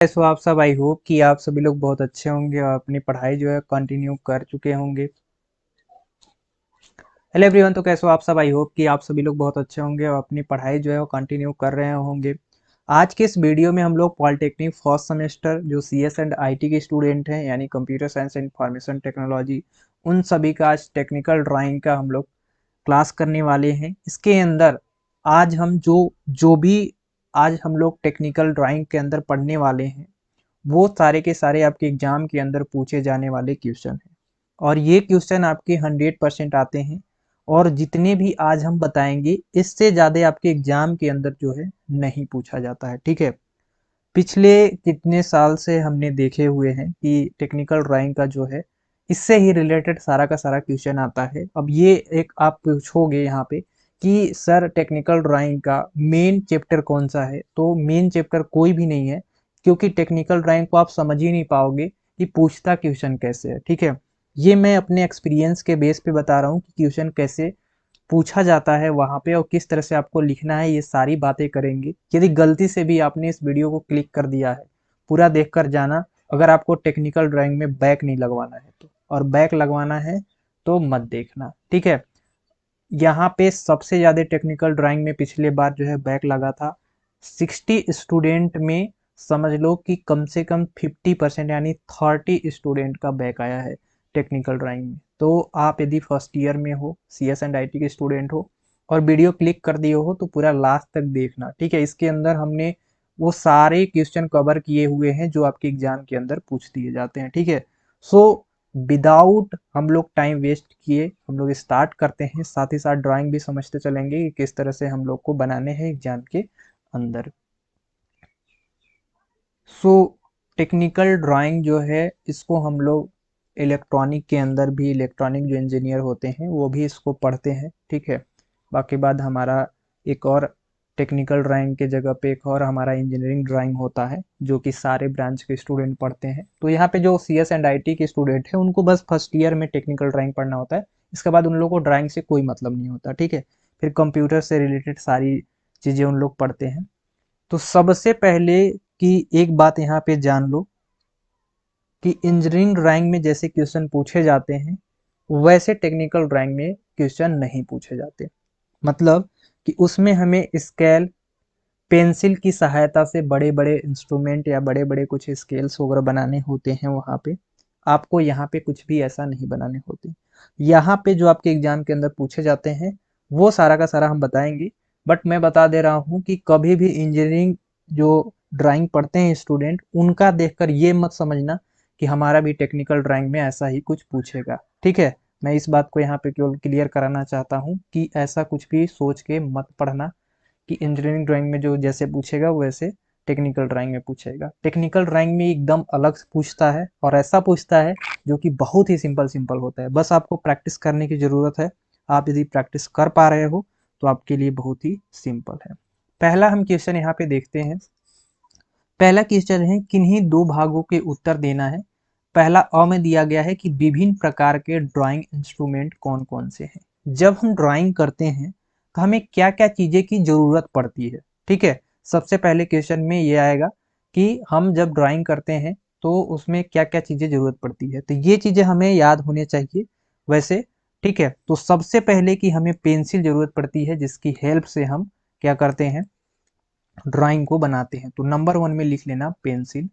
सो आप सब I hope कि आप सभी लोग बहुत अच्छे होंगे और अपनी पढ़ाई जो है कंटिन्यू कर चुके होंगे। हेलो एवरीवन, तो कैसे हो आप सब? आई होप कि आप सभी लोग बहुत अच्छे होंगे और अपनी पढ़ाई जो है वो कंटिन्यू कर रहे होंगे। आज के इस वीडियो में हम लोग पॉलिटेक्निक फर्स्ट सेमेस्टर जो सीएस एंड आईटी के स्टूडेंट हैं, यानी computer science and information technology, उन सभी का आज टेक्निकल ड्राइंग का हम लोग क्लास करने वाले हैं। इसके अंदर आज हम जो जो भी आज हम लोग टेक्निकल ड्राइंग के अंदर पढ़ने वाले हैं, वो सारे के सारे आपके एग्जाम के अंदर पूछे जाने वाले क्वेश्चन हैं। और ये क्वेश्चन आपके 100% आते हैं। और जितने भी आज हम बताएंगे, इससे ज़्यादा आपके एग्जाम के अंदर जो है नहीं पूछा जाता है। ठीक है, पिछले कितने साल से हमने देखे हुए हैं कि टेक्निकल ड्राइंग का जो है इससे ही रिलेटेड सारा का सारा क्वेश्चन आता है। अब ये एक आप पूछोगे यहाँ पे कि सर टेक्निकल ड्राइंग का मेन चैप्टर कौन सा है, तो मेन चैप्टर कोई भी नहीं है, क्योंकि टेक्निकल ड्राइंग को आप समझ ही नहीं पाओगे कि पूछता क्वेश्चन कैसे है। ठीक है, ये मैं अपने एक्सपीरियंस के बेस पे बता रहा हूँ कि क्वेश्चन कैसे पूछा जाता है वहाँ पे और किस तरह से आपको लिखना है, ये सारी बातें करेंगे। यदि गलती से भी आपने इस वीडियो को क्लिक कर दिया है, पूरा देख कर जाना। अगर आपको टेक्निकल ड्राइंग में बैक नहीं लगवाना है तो, और बैक लगवाना है तो मत देखना। ठीक है, यहाँ पे सबसे ज़्यादा टेक्निकल ड्राइंग में पिछले बार जो है बैक लगा था 60 स्टूडेंट में। समझ लो कि कम से कम 50% यानी 30 स्टूडेंट का बैक आया है टेक्निकल ड्राइंग में। तो आप यदि फर्स्ट ईयर में हो, सीएस एंड आईटी के स्टूडेंट हो और वीडियो क्लिक कर दिए हो, तो पूरा लास्ट तक देखना। ठीक है, इसके अंदर हमने वो सारे क्वेश्चन कवर किए हुए हैं जो आपके एग्जाम के अंदर पूछ दिए जाते हैं। ठीक है, सो विदाउट हम लोग टाइम वेस्ट किए हम लोग स्टार्ट करते हैं। साथ ही साथ ड्राइंग भी समझते चलेंगे कि किस तरह से हम लोग को बनाने हैं एग्जाम के अंदर। सो टेक्निकल ड्राइंग जो है इसको हम लोग इलेक्ट्रॉनिक के अंदर भी, इलेक्ट्रॉनिक जो इंजीनियर होते हैं वो भी इसको पढ़ते हैं। ठीक है, बाकी बाद हमारा एक और टेक्निकल ड्राइंग के जगह पे एक और हमारा इंजीनियरिंग ड्राइंग होता है, जो कि सारे ब्रांच के स्टूडेंट पढ़ते हैं। तो यहाँ पे जो सीएस एंड आईटी के स्टूडेंट हैं उनको बस फर्स्ट ईयर में टेक्निकल ड्राइंग पढ़ना होता है। इसके बाद उन लोगों को ड्राइंग से कोई मतलब नहीं होता। ठीक है, फिर कंप्यूटर से रिलेटेड सारी चीज़ें उन लोग पढ़ते हैं। तो सबसे पहले कि एक बात यहाँ पे जान लो कि इंजीनियरिंग ड्राइंग में जैसे क्वेश्चन पूछे जाते हैं, वैसे टेक्निकल ड्राइंग में क्वेश्चन नहीं पूछे जाते। मतलब कि उसमें हमें स्केल, पेंसिल की सहायता से बड़े बड़े इंस्ट्रूमेंट या बड़े बड़े कुछ स्केल्स वगैरह बनाने होते हैं। वहाँ पे आपको यहाँ पे कुछ भी ऐसा नहीं बनाने होते। यहाँ पे जो आपके एग्जाम के अंदर पूछे जाते हैं वो सारा का सारा हम बताएंगे। बट मैं बता दे रहा हूँ कि कभी भी इंजीनियरिंग जो ड्राइंग पढ़ते हैं स्टूडेंट, उनका देखकर ये मत समझना कि हमारा भी टेक्निकल ड्राइंग में ऐसा ही कुछ पूछेगा। ठीक है, मैं इस बात को यहाँ पे केवल क्लियर कराना चाहता हूँ कि ऐसा कुछ भी सोच के मत पढ़ना कि इंजीनियरिंग ड्राइंग में जो जैसे पूछेगा वैसे टेक्निकल ड्राइंग में पूछेगा। टेक्निकल ड्राइंग में एकदम अलग से पूछता है और ऐसा पूछता है जो कि बहुत ही सिंपल सिंपल होता है। बस आपको प्रैक्टिस करने की ज़रूरत है। आप यदि प्रैक्टिस कर पा रहे हो तो आपके लिए बहुत ही सिंपल है। पहला हम क्वेश्चन यहाँ पे देखते हैं। पहला क्वेश्चन है, किन्हीं दो भागों के उत्तर देना है। पहला अ में दिया गया है कि विभिन्न प्रकार के ड्राइंग इंस्ट्रूमेंट कौन कौन से हैं। जब हम ड्राइंग करते हैं तो हमें क्या क्या चीज़ें की ज़रूरत पड़ती है। ठीक है, सबसे पहले क्वेश्चन में ये आएगा कि हम जब ड्राइंग करते हैं तो उसमें क्या क्या चीज़ें ज़रूरत पड़ती है, तो ये चीज़ें हमें याद होनी चाहिए वैसे। ठीक है, तो सबसे पहले कि हमें पेंसिल ज़रूरत पड़ती है, जिसकी हेल्प से हम क्या करते हैं, ड्राइंग को बनाते हैं। तो नंबर 1 में लिख लेना पेंसिल।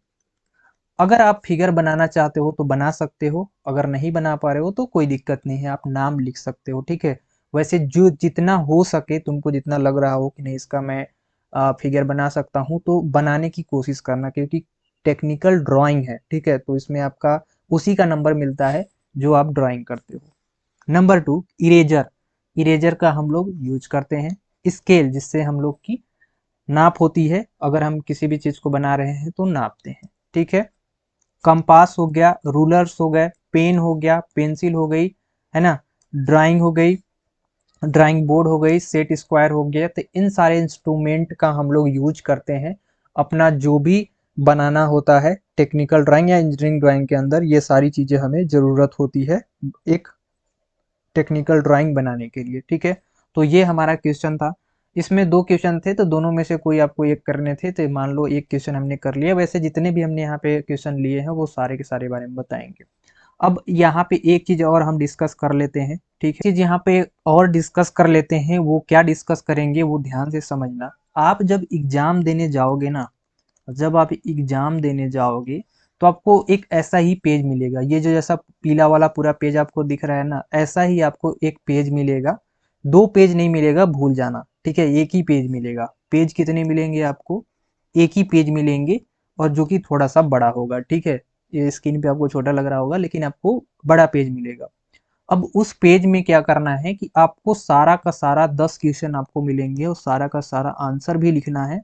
अगर आप फिगर बनाना चाहते हो तो बना सकते हो, अगर नहीं बना पा रहे हो तो कोई दिक्कत नहीं है, आप नाम लिख सकते हो। ठीक है, वैसे जो जितना हो सके, तुमको जितना लग रहा हो कि नहीं इसका मैं फिगर बना सकता हूँ, तो बनाने की कोशिश करना, क्योंकि टेक्निकल ड्राइंग है। ठीक है, तो इसमें आपका उसी का नंबर मिलता है जो आप ड्राइंग करते हो। Number 2, eraser. इरेजर का हम लोग यूज करते हैं। स्केल, जिससे हम लोग की नाप होती है, अगर हम किसी भी चीज़ को बना रहे हैं तो नापते हैं। ठीक है, कंपास हो गया, रूलर्स हो गए, पेन हो गया, पेंसिल हो गई, है ना, ड्राइंग हो गई, ड्राइंग बोर्ड हो गई, सेट स्क्वायर हो गया। तो इन सारे इंस्ट्रूमेंट का हम लोग यूज करते हैं अपना जो भी बनाना होता है टेक्निकल ड्राइंग या इंजीनियरिंग ड्राइंग के अंदर। ये सारी चीज़ें हमें ज़रूरत होती है एक टेक्निकल ड्राइंग बनाने के लिए। ठीक है, तो ये हमारा क्वेश्चन था। इसमें 2 क्वेश्चन थे, तो दोनों में से कोई आपको एक करने थे, तो मान लो एक क्वेश्चन हमने कर लिया। वैसे जितने भी हमने यहाँ पे क्वेश्चन लिए हैं वो सारे के सारे बारे में बताएंगे। अब यहाँ पे एक चीज और हम डिस्कस कर लेते हैं, ठीक है। चीज यहाँ पे और डिस्कस कर लेते हैं, वो क्या डिस्कस करेंगे वो ध्यान से समझना। आप जब एग्जाम देने जाओगे ना, जब आप एग्जाम देने जाओगे तो आपको एक ऐसा ही पेज मिलेगा, ये जो जैसा पीला वाला पूरा पेज आपको दिख रहा है ना, ऐसा ही आपको एक पेज मिलेगा। 2 पेज नहीं मिलेगा, भूल जाना, ठीक है। एक ही पेज मिलेगा। पेज कितने मिलेंगे आपको? एक ही पेज मिलेंगे, और जो कि थोड़ा सा बड़ा होगा, ठीक है। ये स्क्रीन पे आपको छोटा लग रहा होगा, लेकिन आपको बड़ा पेज मिलेगा। अब उस पेज में क्या करना है कि आपको सारा का सारा 10 क्वेश्चन आपको मिलेंगे, और सारा का सारा आंसर भी लिखना है।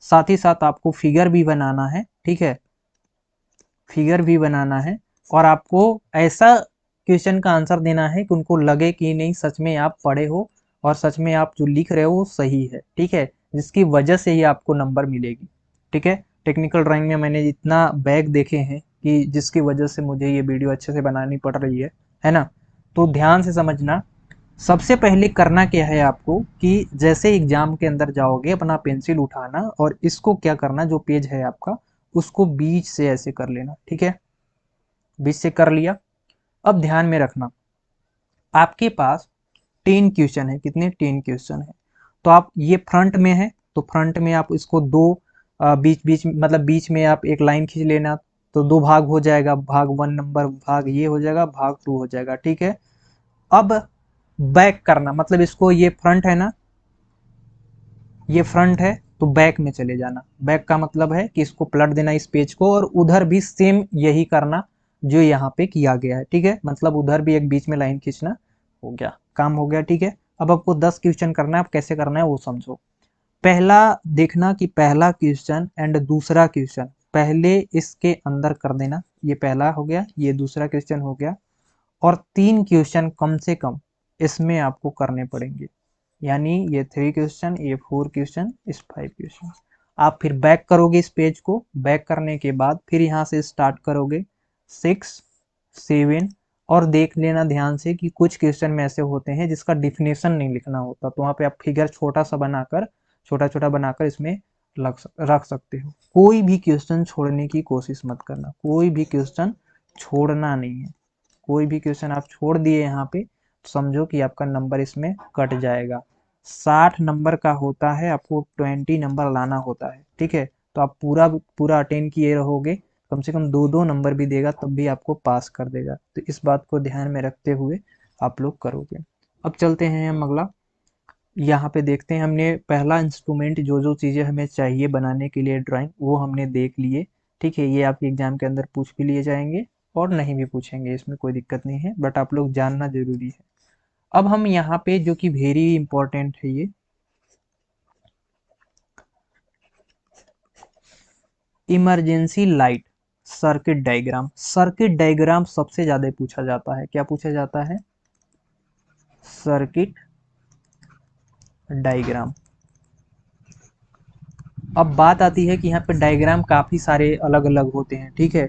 साथ ही साथ आपको फिगर भी बनाना है, ठीक है। फिगर भी बनाना है, और आपको ऐसा क्वेश्चन का आंसर देना है कि उनको लगे कि नहीं सच में आप पढ़े हो, और सच में आप जो लिख रहे हो वो सही है, ठीक है। जिसकी वजह से ही आपको नंबर मिलेगी, ठीक है। टेक्निकल ड्राइंग में मैंने इतना बैग देखे हैं कि जिसकी वजह से मुझे ये वीडियो अच्छे से बनानी पड़ रही है ना। तो ध्यान से समझना। सबसे पहले करना क्या है आपको कि जैसे एग्जाम के अंदर जाओगे, अपना पेंसिल उठाना और इसको क्या करना, जो पेज है आपका उसको बीच से ऐसे कर लेना, ठीक है। बीच से कर लिया। अब ध्यान में रखना, आपके पास 10 क्वेश्चन है। कितने? 10 क्वेश्चन है। तो आप ये फ्रंट में है, तो फ्रंट में आप इसको दो बीच बीच मतलब बीच में आप एक लाइन खींच लेना, तो 2 भाग हो जाएगा। भाग 1 नंबर भाग ये हो जाएगा, भाग 2 हो जाएगा, ठीक है। अब बैक करना, मतलब इसको, ये फ्रंट है ना, ये फ्रंट है, तो बैक में चले जाना। बैक का मतलब है कि इसको पलट देना इस पेज को, और उधर भी सेम यही करना जो यहाँ पे किया गया है, ठीक है। मतलब उधर भी एक बीच में लाइन खींचना। हो गया, काम हो गया, ठीक है। अब आपको 10 क्वेश्चन करना है, आप कैसे करना है वो समझो। पहला देखना कि पहला क्वेश्चन एंड दूसरा क्वेश्चन पहले इसके अंदर कर देना। ये पहला हो गया, ये दूसरा क्वेश्चन हो गया, और 3 क्वेश्चन कम से कम इसमें आपको करने पड़ेंगे। यानी ये 3 क्वेश्चन, ये 4 क्वेश्चन, इस 5 क्वेश्चन। आप फिर बैक करोगे इस पेज को। बैक करने के बाद फिर यहाँ से स्टार्ट करोगे 6, 7, और देख लेना ध्यान से कि कुछ क्वेश्चन में ऐसे होते हैं जिसका डिफिनेशन नहीं लिखना होता, तो वहाँ पे आप फिगर छोटा सा बनाकर, छोटा छोटा बनाकर इसमें रख सकते हो। कोई भी क्वेश्चन छोड़ने की कोशिश मत करना, कोई भी क्वेश्चन छोड़ना नहीं है। कोई भी क्वेश्चन आप छोड़ दिए यहाँ पे, तो समझो कि आपका नंबर इसमें कट जाएगा। 60 नंबर का होता है, आपको 20 नंबर लाना होता है, ठीक है। तो आप पूरा पूरा अटेंड किए रहोगे, कम से कम 2-2 नंबर भी देगा तब भी आपको पास कर देगा। तो इस बात को ध्यान में रखते हुए आप लोग करोगे। अब चलते हैं हम अगला। यहाँ पे देखते हैं, हमने पहला इंस्ट्रूमेंट, जो जो चीज़ें हमें चाहिए बनाने के लिए ड्राइंग, वो हमने देख लिए, ठीक है। ये आपके एग्जाम के अंदर पूछ भी लिए जाएंगे और नहीं भी पूछेंगे, इसमें कोई दिक्कत नहीं है, बट आप लोग जानना जरूरी है। अब हम यहाँ पे, जो कि वेरी इंपॉर्टेंट है, ये emergency light circuit diagram. Circuit diagram सबसे ज्यादा पूछा जाता है। क्या पूछा जाता है? Circuit diagram. अब बात आती है कि यहाँ पे डायग्राम काफ़ी सारे अलग अलग होते हैं, ठीक है।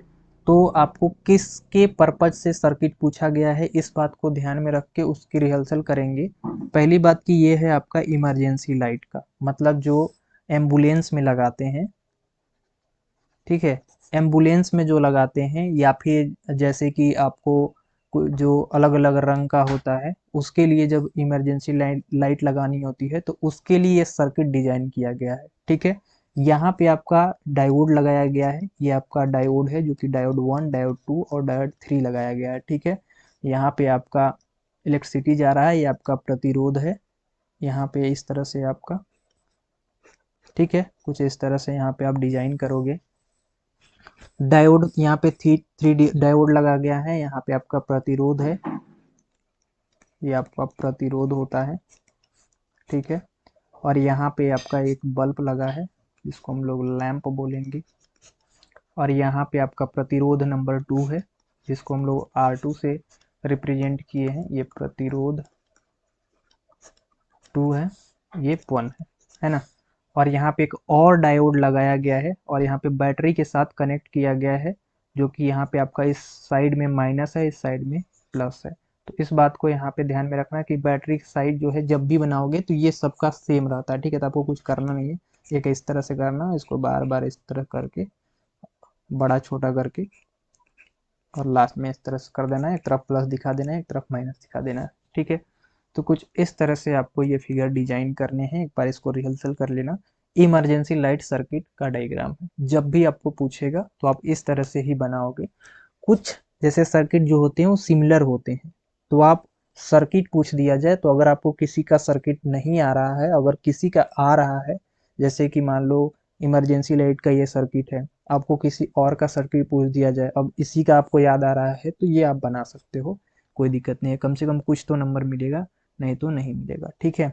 तो आपको किसके पर्पज से सर्किट पूछा गया है, इस बात को ध्यान में रख के उसकी रिहर्सल करेंगे। पहली बात की ये है आपका इमरजेंसी लाइट का मतलब जो एम्बुलेंस में लगाते हैं, ठीक है। एम्बुलेंस में जो लगाते हैं, या फिर जैसे कि आपको जो अलग अलग रंग का होता है, उसके लिए जब इमरजेंसी लाइट लगानी होती है, तो उसके लिए सर्किट डिजाइन किया गया है, ठीक है। यहाँ पे आपका डायोड लगाया गया है। ये आपका डायोड है, जो कि डायोड 1, डायोड 2 और डायोड 3 लगाया गया है, ठीक है। यहाँ पे आपका इलेक्ट्रिसिटी जा रहा है, ये आपका प्रतिरोध है। यहाँ पे इस तरह से आपका, ठीक है, कुछ इस तरह से यहाँ पे आप डिजाइन करोगे। डायोड यहाँ पे थ्री डायोड लगा गया है। यहाँ पे आपका प्रतिरोध है, ये आपका प्रतिरोध होता है, ठीक है। और यहाँ पे आपका एक बल्ब लगा है, जिसको हम लोग लैंप बोलेंगे। और यहाँ पे आपका प्रतिरोध नंबर 2 है, जिसको हम लोग R2 से रिप्रेजेंट किए हैं। ये प्रतिरोध 2 है, ये 1 है ना। और यहाँ पे एक और डायोड लगाया गया है, और यहाँ पे बैटरी के साथ कनेक्ट किया गया है, जो कि यहाँ पे आपका इस साइड में माइनस है, इस साइड में प्लस है। तो इस बात को यहाँ पे ध्यान में रखना कि बैटरी साइज जो है जब भी बनाओगे तो ये सबका सेम रहता है, ठीक है। तो आपको कुछ करना नहीं है, एक इस तरह से करना, इसको बार बार इस तरह करके बड़ा छोटा करके और लास्ट में इस तरह से कर देना है, एक तरफ प्लस दिखा देना है, एक तरफ माइनस दिखा देना है, ठीक है। तो कुछ इस तरह से आपको ये फिगर डिजाइन करने हैं, एक बार इसको रिहर्सल कर लेना। इमरजेंसी लाइट सर्किट का डायग्राम है, जब भी आपको पूछेगा तो आप इस तरह से ही बनाओगे। कुछ जैसे सर्किट जो होते हैं वो सिमिलर होते हैं, तो आप सर्किट पूछ दिया जाए तो अगर आपको किसी का सर्किट नहीं आ रहा है, अगर किसी का आ रहा है, जैसे कि मान लो इमरजेंसी लाइट का ये सर्किट है, आपको किसी और का सर्किट पूछ दिया जाए, अब इसी का आपको याद आ रहा है, तो ये आप बना सकते हो, कोई दिक्कत नहीं है। कम से कम कुछ तो नंबर मिलेगा, नहीं तो नहीं मिलेगा, ठीक है।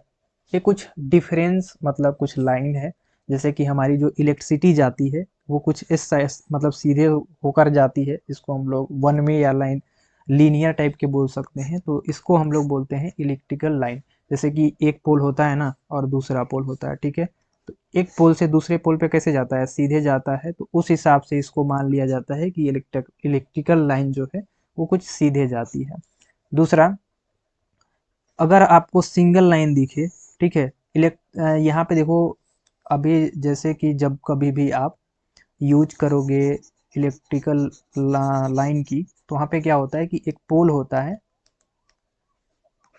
ये कुछ डिफरेंस मतलब कुछ लाइन है, जैसे कि हमारी जो इलेक्ट्रिसिटी जाती है वो कुछ इस मतलब सीधे होकर जाती है, इसको हम लोग वन में या लाइन लीनियर टाइप के बोल सकते हैं, तो इसको हम लोग बोलते हैं इलेक्ट्रिकल लाइन। जैसे कि एक पोल होता है ना और दूसरा पोल होता है, ठीक है। तो एक पोल से दूसरे पोल पे कैसे जाता है, सीधे जाता है, तो उस हिसाब से इसको मान लिया जाता है कि इलेक्ट्रिकल लाइन जो है वो कुछ सीधे जाती है। दूसरा, अगर आपको सिंगल लाइन दिखे, ठीक है, यहाँ पे देखो, अभी जैसे कि जब कभी भी आप यूज करोगे इलेक्ट्रिकल लाइन की, तो वहाँ पे क्या होता है कि एक पोल होता है,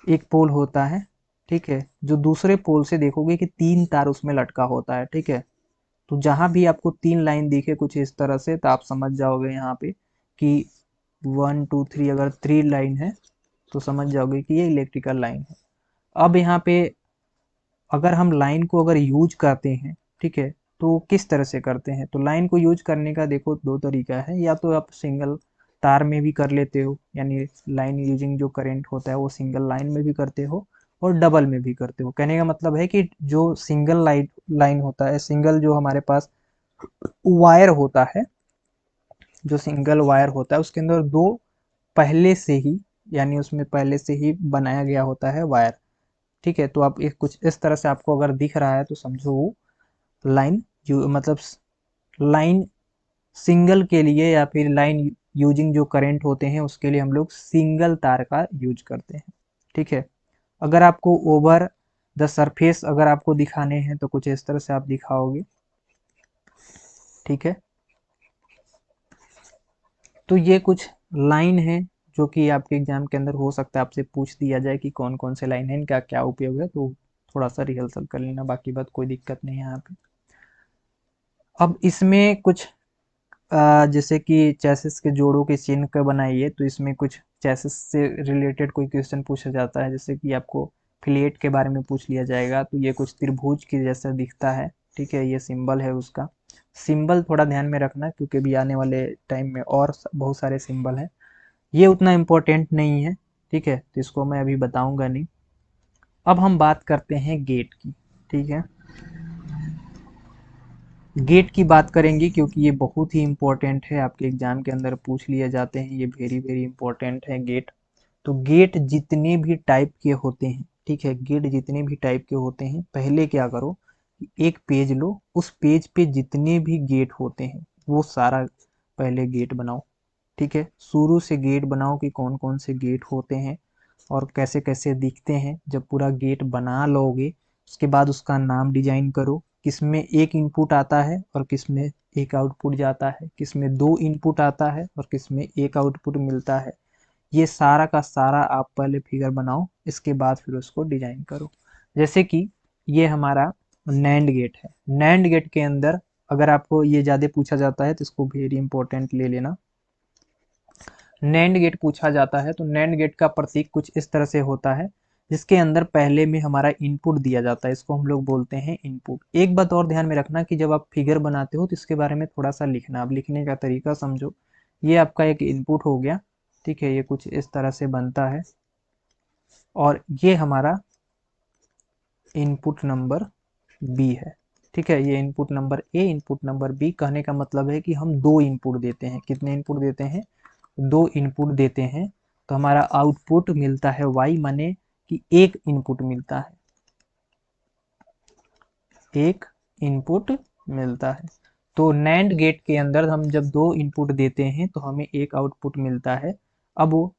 एक पोल होता है, ठीक है, जो दूसरे पोल से देखोगे कि तीन तार उसमें लटका होता है, ठीक है। तो जहां भी आपको तीन लाइन दिखे कुछ इस तरह से, तो आप समझ जाओगे यहाँ पे कि 1 2 3, अगर 3 लाइन है तो समझ जाओगे कि ये इलेक्ट्रिकल लाइन है। अब यहाँ पे अगर हम लाइन को अगर यूज करते हैं, ठीक है, तो किस तरह से करते हैं, तो लाइन को यूज करने का देखो दो तरीका है, या तो आप सिंगल तार में भी कर लेते हो, यानी लाइन यूजिंग जो करंट होता है वो सिंगल लाइन में भी करते हो और डबल में भी करते हो। कहने का मतलब है कि जो सिंगल लाइन लाइन होता है, सिंगल जो हमारे पास वायर होता है, जो सिंगल वायर होता है उसके अंदर दो पहले से ही, यानी उसमें पहले से ही बनाया गया होता है वायर, ठीक है। तो आप एक कुछ इस तरह से आपको अगर दिख रहा है तो समझो वो लाइन मतलब लाइन सिंगल के लिए या फिर लाइन यूजिंग जो करंट होते हैं उसके लिए हम लोग सिंगल तार का यूज करते हैं, ठीक है। अगर आपको ओवर द सरफेस अगर आपको दिखाने हैं तो कुछ इस तरह से आप दिखाओगे, ठीक है। तो ये कुछ लाइन है जो कि आपके एग्जाम के अंदर हो सकता है आपसे पूछ दिया जाए कि कौन कौन से लाइन है, इनका क्या उपयोग है, तो थोड़ा सा रिहर्सल कर लेना, बाकी बात कोई दिक्कत नहीं है यहाँ पे। अब इसमें कुछ जैसे कि चेसिस के जोड़ों के चिन्ह का बनाइए, तो इसमें कुछ चेसिस से रिलेटेड कोई क्वेश्चन पूछा जाता है, जैसे कि आपको फिलेट के बारे में पूछ लिया जाएगा, तो ये कुछ त्रिभुज के जैसा दिखता है, ठीक है, ये सिंबल है उसका। सिंबल थोड़ा ध्यान में रखना क्योंकि भी आने वाले टाइम में और बहुत सारे सिंबल हैं, ये उतना इम्पोर्टेंट नहीं है, ठीक है, तो इसको मैं अभी बताऊंगा नहीं। अब हम बात करते हैं गेट की, ठीक है। गेट की बात करेंगे क्योंकि ये बहुत ही इम्पोर्टेंट है, आपके एग्जाम के अंदर पूछ लिए जाते हैं, ये वेरी वेरी इंपॉर्टेंट है गेट। तो गेट जितने भी टाइप के होते हैं, ठीक है, गेट जितने भी टाइप के होते हैं, पहले क्या करो कि एक पेज लो, उस पेज पे जितने भी गेट होते हैं वो सारा पहले गेट बनाओ, ठीक है। शुरू से गेट बनाओ कि कौन कौन से गेट होते हैं और कैसे कैसे दिखते हैं। जब पूरा गेट बना लोगे उसके बाद उसका नाम डिजाइन करो, किसमें एक इनपुट आता है और किसमें एक आउटपुट जाता है, किसमें दो इनपुट आता है और किसमें एक आउटपुट मिलता है। ये सारा का सारा आप पहले फिगर बनाओ, इसके बाद फिर उसको डिजाइन करो। जैसे कि ये हमारा नैंड गेट है, नैंड गेट के अंदर अगर आपको ये ज़्यादा पूछा जाता है तो इसको वेरी इंपॉर्टेंट ले लेना। नैंड गेट पूछा जाता है तो नैंड गेट का प्रतीक कुछ इस तरह से होता है, जिसके अंदर पहले में हमारा इनपुट दिया जाता है, इसको हम लोग बोलते हैं इनपुट। एक बात और ध्यान में रखना कि जब आप फिगर बनाते हो तो इसके बारे में थोड़ा सा लिखना, अब लिखने का तरीका समझो। ये आपका एक इनपुट हो गया, ठीक है, ये कुछ इस तरह से बनता है और ये हमारा इनपुट नंबर बी है, ठीक है। ये input number A, input number B, कहने का मतलब है कि हम दो इनपुट देते हैं, कितने इनपुट देते हैं, दो इनपुट देते हैं। तो हमारा आउटपुट मिलता है वाई, माने कि एक इनपुट मिलता है, एक इनपुट मिलता है। तो नैंड गेट के अंदर हम जब दो इनपुट देते हैं तो हमें एक आउटपुट मिलता है। अब वो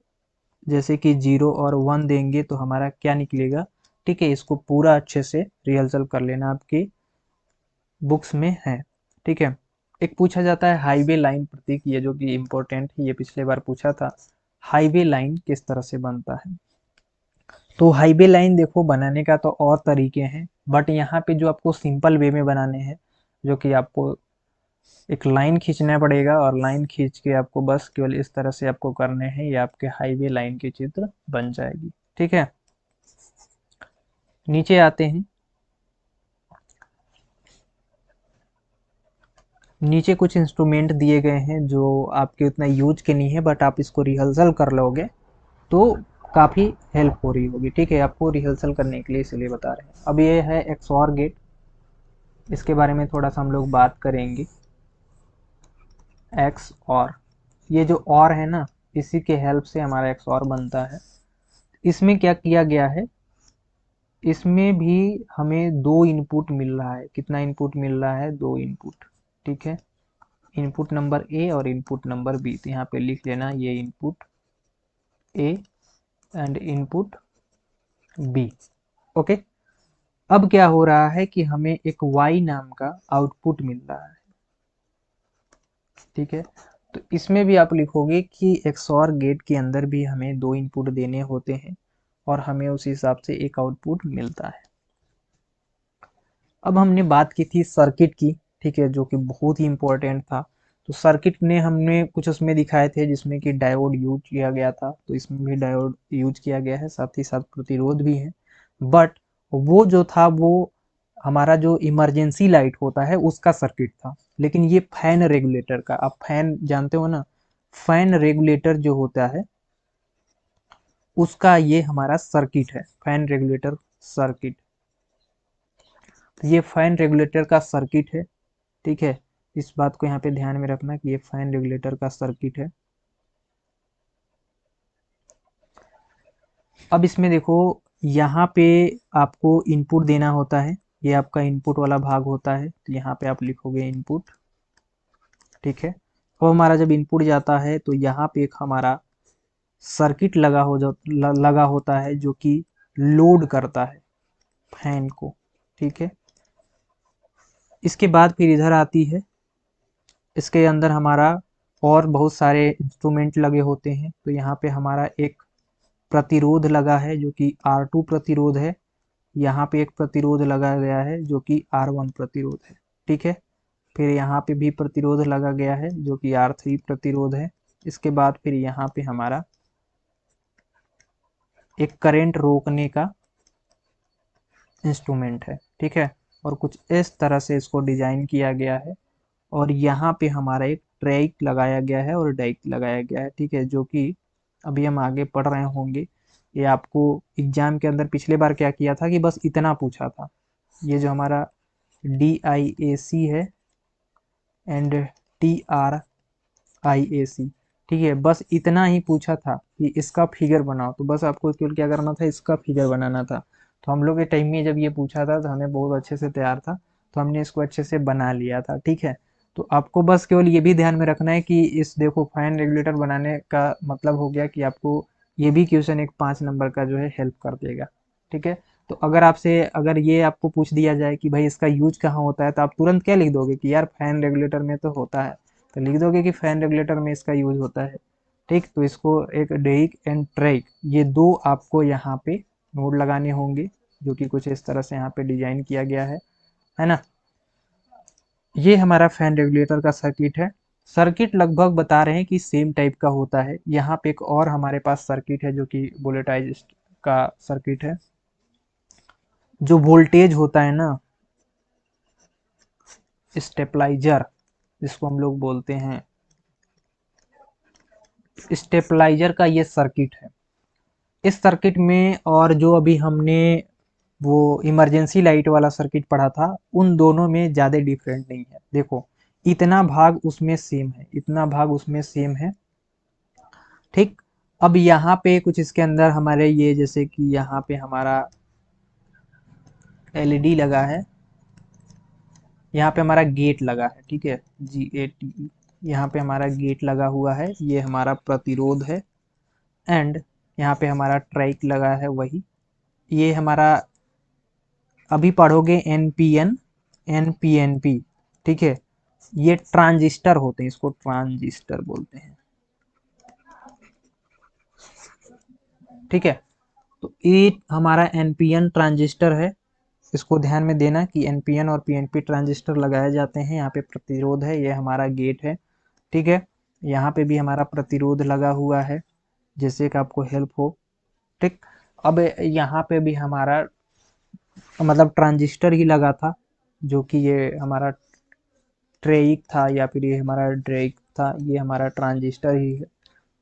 जैसे कि 0 और 1 देंगे तो हमारा क्या निकलेगा, ठीक है। इसको पूरा अच्छे से रिहर्सल कर लेना, आपकी बुक्स में है, ठीक है। एक पूछा जाता है हाईवे लाइन प्रतीक, ये जो कि इम्पोर्टेंट है, ये पिछले बार पूछा था। हाईवे लाइन किस तरह से बनता है? तो हाईवे लाइन देखो बनाने का तो और तरीके हैं, बट यहाँ पे जो आपको सिंपल वे में बनाने हैं, जो कि आपको एक लाइन खींचना पड़ेगा और लाइन खींच के आपको बस केवल इस तरह से आपको करने हैं, ये आपके हाईवे लाइन की चित्र बन जाएगी, ठीक है। नीचे आते हैं, नीचे कुछ इंस्ट्रूमेंट दिए गए हैं जो आपके उतना यूज के नहीं है, बट आप इसको रिहर्सल कर लोगे तो काफ़ी हेल्प हो रही होगी, ठीक है। आपको रिहर्सल करने के लिए इसलिए बता रहे हैं। अब ये है एक्सऑर गेट, इसके बारे में थोड़ा सा हम लोग बात करेंगे। एक्स और, ये जो और है ना, इसी के हेल्प से हमारा एक्स और बनता है। इसमें क्या किया गया है, इसमें भी हमें दो इनपुट मिल रहा है। कितना इनपुट मिल रहा है? दो इनपुट, ठीक है। इनपुट नंबर ए और इनपुट नंबर बी, तो यहाँ पे लिख लेना ये input A and input B, okay. अब क्या हो रहा है कि हमें एक y नाम का आउटपुट मिल रहा है, ठीक है। तो इसमें भी आप लिखोगे कि XOR गेट के अंदर भी हमें दो इनपुट देने होते हैं और हमें उस हिसाब से एक आउटपुट मिलता है। अब हमने बात की थी सर्किट की, ठीक है, जो कि बहुत ही इंपॉर्टेंट था। तो सर्किट ने हमने कुछ उसमें दिखाए थे जिसमें कि डायोड यूज किया गया था, तो इसमें भी डायोड यूज किया गया है, साथ ही साथ प्रतिरोध भी है। बट वो जो था वो हमारा जो इमरजेंसी लाइट होता है उसका सर्किट था, लेकिन ये फैन रेगुलेटर का, आप फैन जानते हो ना, फैन रेगुलेटर जो होता है उसका ये हमारा सर्किट है, फैन रेगुलेटर सर्किट। तो ये फैन रेगुलेटर का सर्किट है, ठीक है। इस बात को यहाँ पे ध्यान में रखना कि ये फैन रेगुलेटर का सर्किट है। अब इसमें देखो, यहाँ पे आपको इनपुट देना होता है, ये आपका इनपुट वाला भाग होता है, तो यहाँ पे आप लिखोगे इनपुट, ठीक है। अब हमारा जब इनपुट जाता है तो यहाँ पे एक हमारा सर्किट लगा होता है जो कि लोड करता है फैन को, ठीक है। इसके बाद फिर इधर आती है, इसके अंदर हमारा और बहुत सारे इंस्ट्रूमेंट लगे होते हैं। तो यहाँ पे हमारा एक प्रतिरोध लगा है जो कि R2 प्रतिरोध है, यहाँ पे एक प्रतिरोध लगा गया है जो कि R1 प्रतिरोध है, ठीक है। फिर यहाँ पे भी प्रतिरोध लगा गया है जो कि R3 प्रतिरोध है। इसके बाद फिर यहाँ पे हमारा एक करंट रोकने का इंस्ट्रूमेंट है, ठीक है। और कुछ इस तरह से इसको डिजाइन किया गया है। और यहाँ पे हमारा एक ट्रैक लगाया गया है और डाइक लगाया गया है, ठीक है, जो कि अभी हम आगे पढ़ रहे होंगे। ये आपको एग्जाम के अंदर पिछले बार क्या किया था कि बस इतना पूछा था, ये जो हमारा DIAC है एंड TRIAC, ठीक है, बस इतना ही पूछा था कि इसका फिगर बनाओ। तो बस आपको केवल क्या करना था, इसका फिगर बनाना था। तो हम लोग के टाइम में जब ये पूछा था तो हमें बहुत अच्छे से तैयार था, तो हमने इसको अच्छे से बना लिया था, ठीक है। तो आपको बस केवल ये भी ध्यान में रखना है कि इस देखो फैन रेगुलेटर बनाने का मतलब हो गया कि आपको ये भी क्वेश्चन एक 5 नंबर का जो है हेल्प कर देगा, ठीक है। तो अगर आपसे अगर ये आपको पूछ दिया जाए कि भाई इसका यूज कहाँ होता है, तो आप तुरंत क्या लिख दोगे कि यार फैन रेगुलेटर में तो होता है, तो लिख दोगे कि फैन रेगुलेटर में इसका यूज होता है, ठीक। तो इसको एक डेक एंड ट्रैक, ये दो आपको यहाँ पे नोड लगाने होंगे, जो कि कुछ इस तरह से यहाँ पे डिजाइन किया गया है ना। ये हमारा फैन रेगुलेटर का सर्किट है। सर्किट लगभग बता रहे हैं कि सेम टाइप का होता है। यहाँ पे एक और हमारे पास सर्किट है जो कि वोल्टेज का सर्किट है। जो वोल्टेज होता है ना, स्टेपलाइजर जिसको हम लोग बोलते हैं, स्टेपलाइजर का ये सर्किट है। इस सर्किट में और जो अभी हमने वो इमरजेंसी लाइट वाला सर्किट पढ़ा था, उन दोनों में ज़्यादा डिफरेंट नहीं है। देखो इतना भाग उसमें सेम है, इतना भाग उसमें सेम है, ठीक। अब यहाँ पे कुछ इसके अंदर हमारे ये जैसे कि यहाँ पे हमारा LED लगा है, यहाँ पे हमारा गेट लगा है, ठीक है, GATE, यहाँ पे हमारा गेट लगा हुआ है, ये हमारा प्रतिरोध है। एंड यहाँ पे हमारा ट्राइक लगा है वही। ये हमारा अभी पढ़ोगे एनपीएन, एनपीएनपी, ठीक है। ये ट्रांजिस्टर होते हैं, इसको ट्रांजिस्टर बोलते हैं, ठीक है। तो ये हमारा एनपीएन ट्रांजिस्टर है। इसको ध्यान में देना कि एनपीएन और पीएनपी ट्रांजिस्टर लगाए जाते हैं। यहाँ पे प्रतिरोध है, ये हमारा गेट है, ठीक है। यहाँ पे भी हमारा प्रतिरोध लगा हुआ है, जिससे कि आपको हेल्प हो, ठीक। अब यहाँ पे भी हमारा मतलब ट्रांजिस्टर ही लगा था, जो कि ये हमारा ट्रेइक था या फिर ये हमारा ड्रेइक था, ये हमारा ट्रांजिस्टर ही है।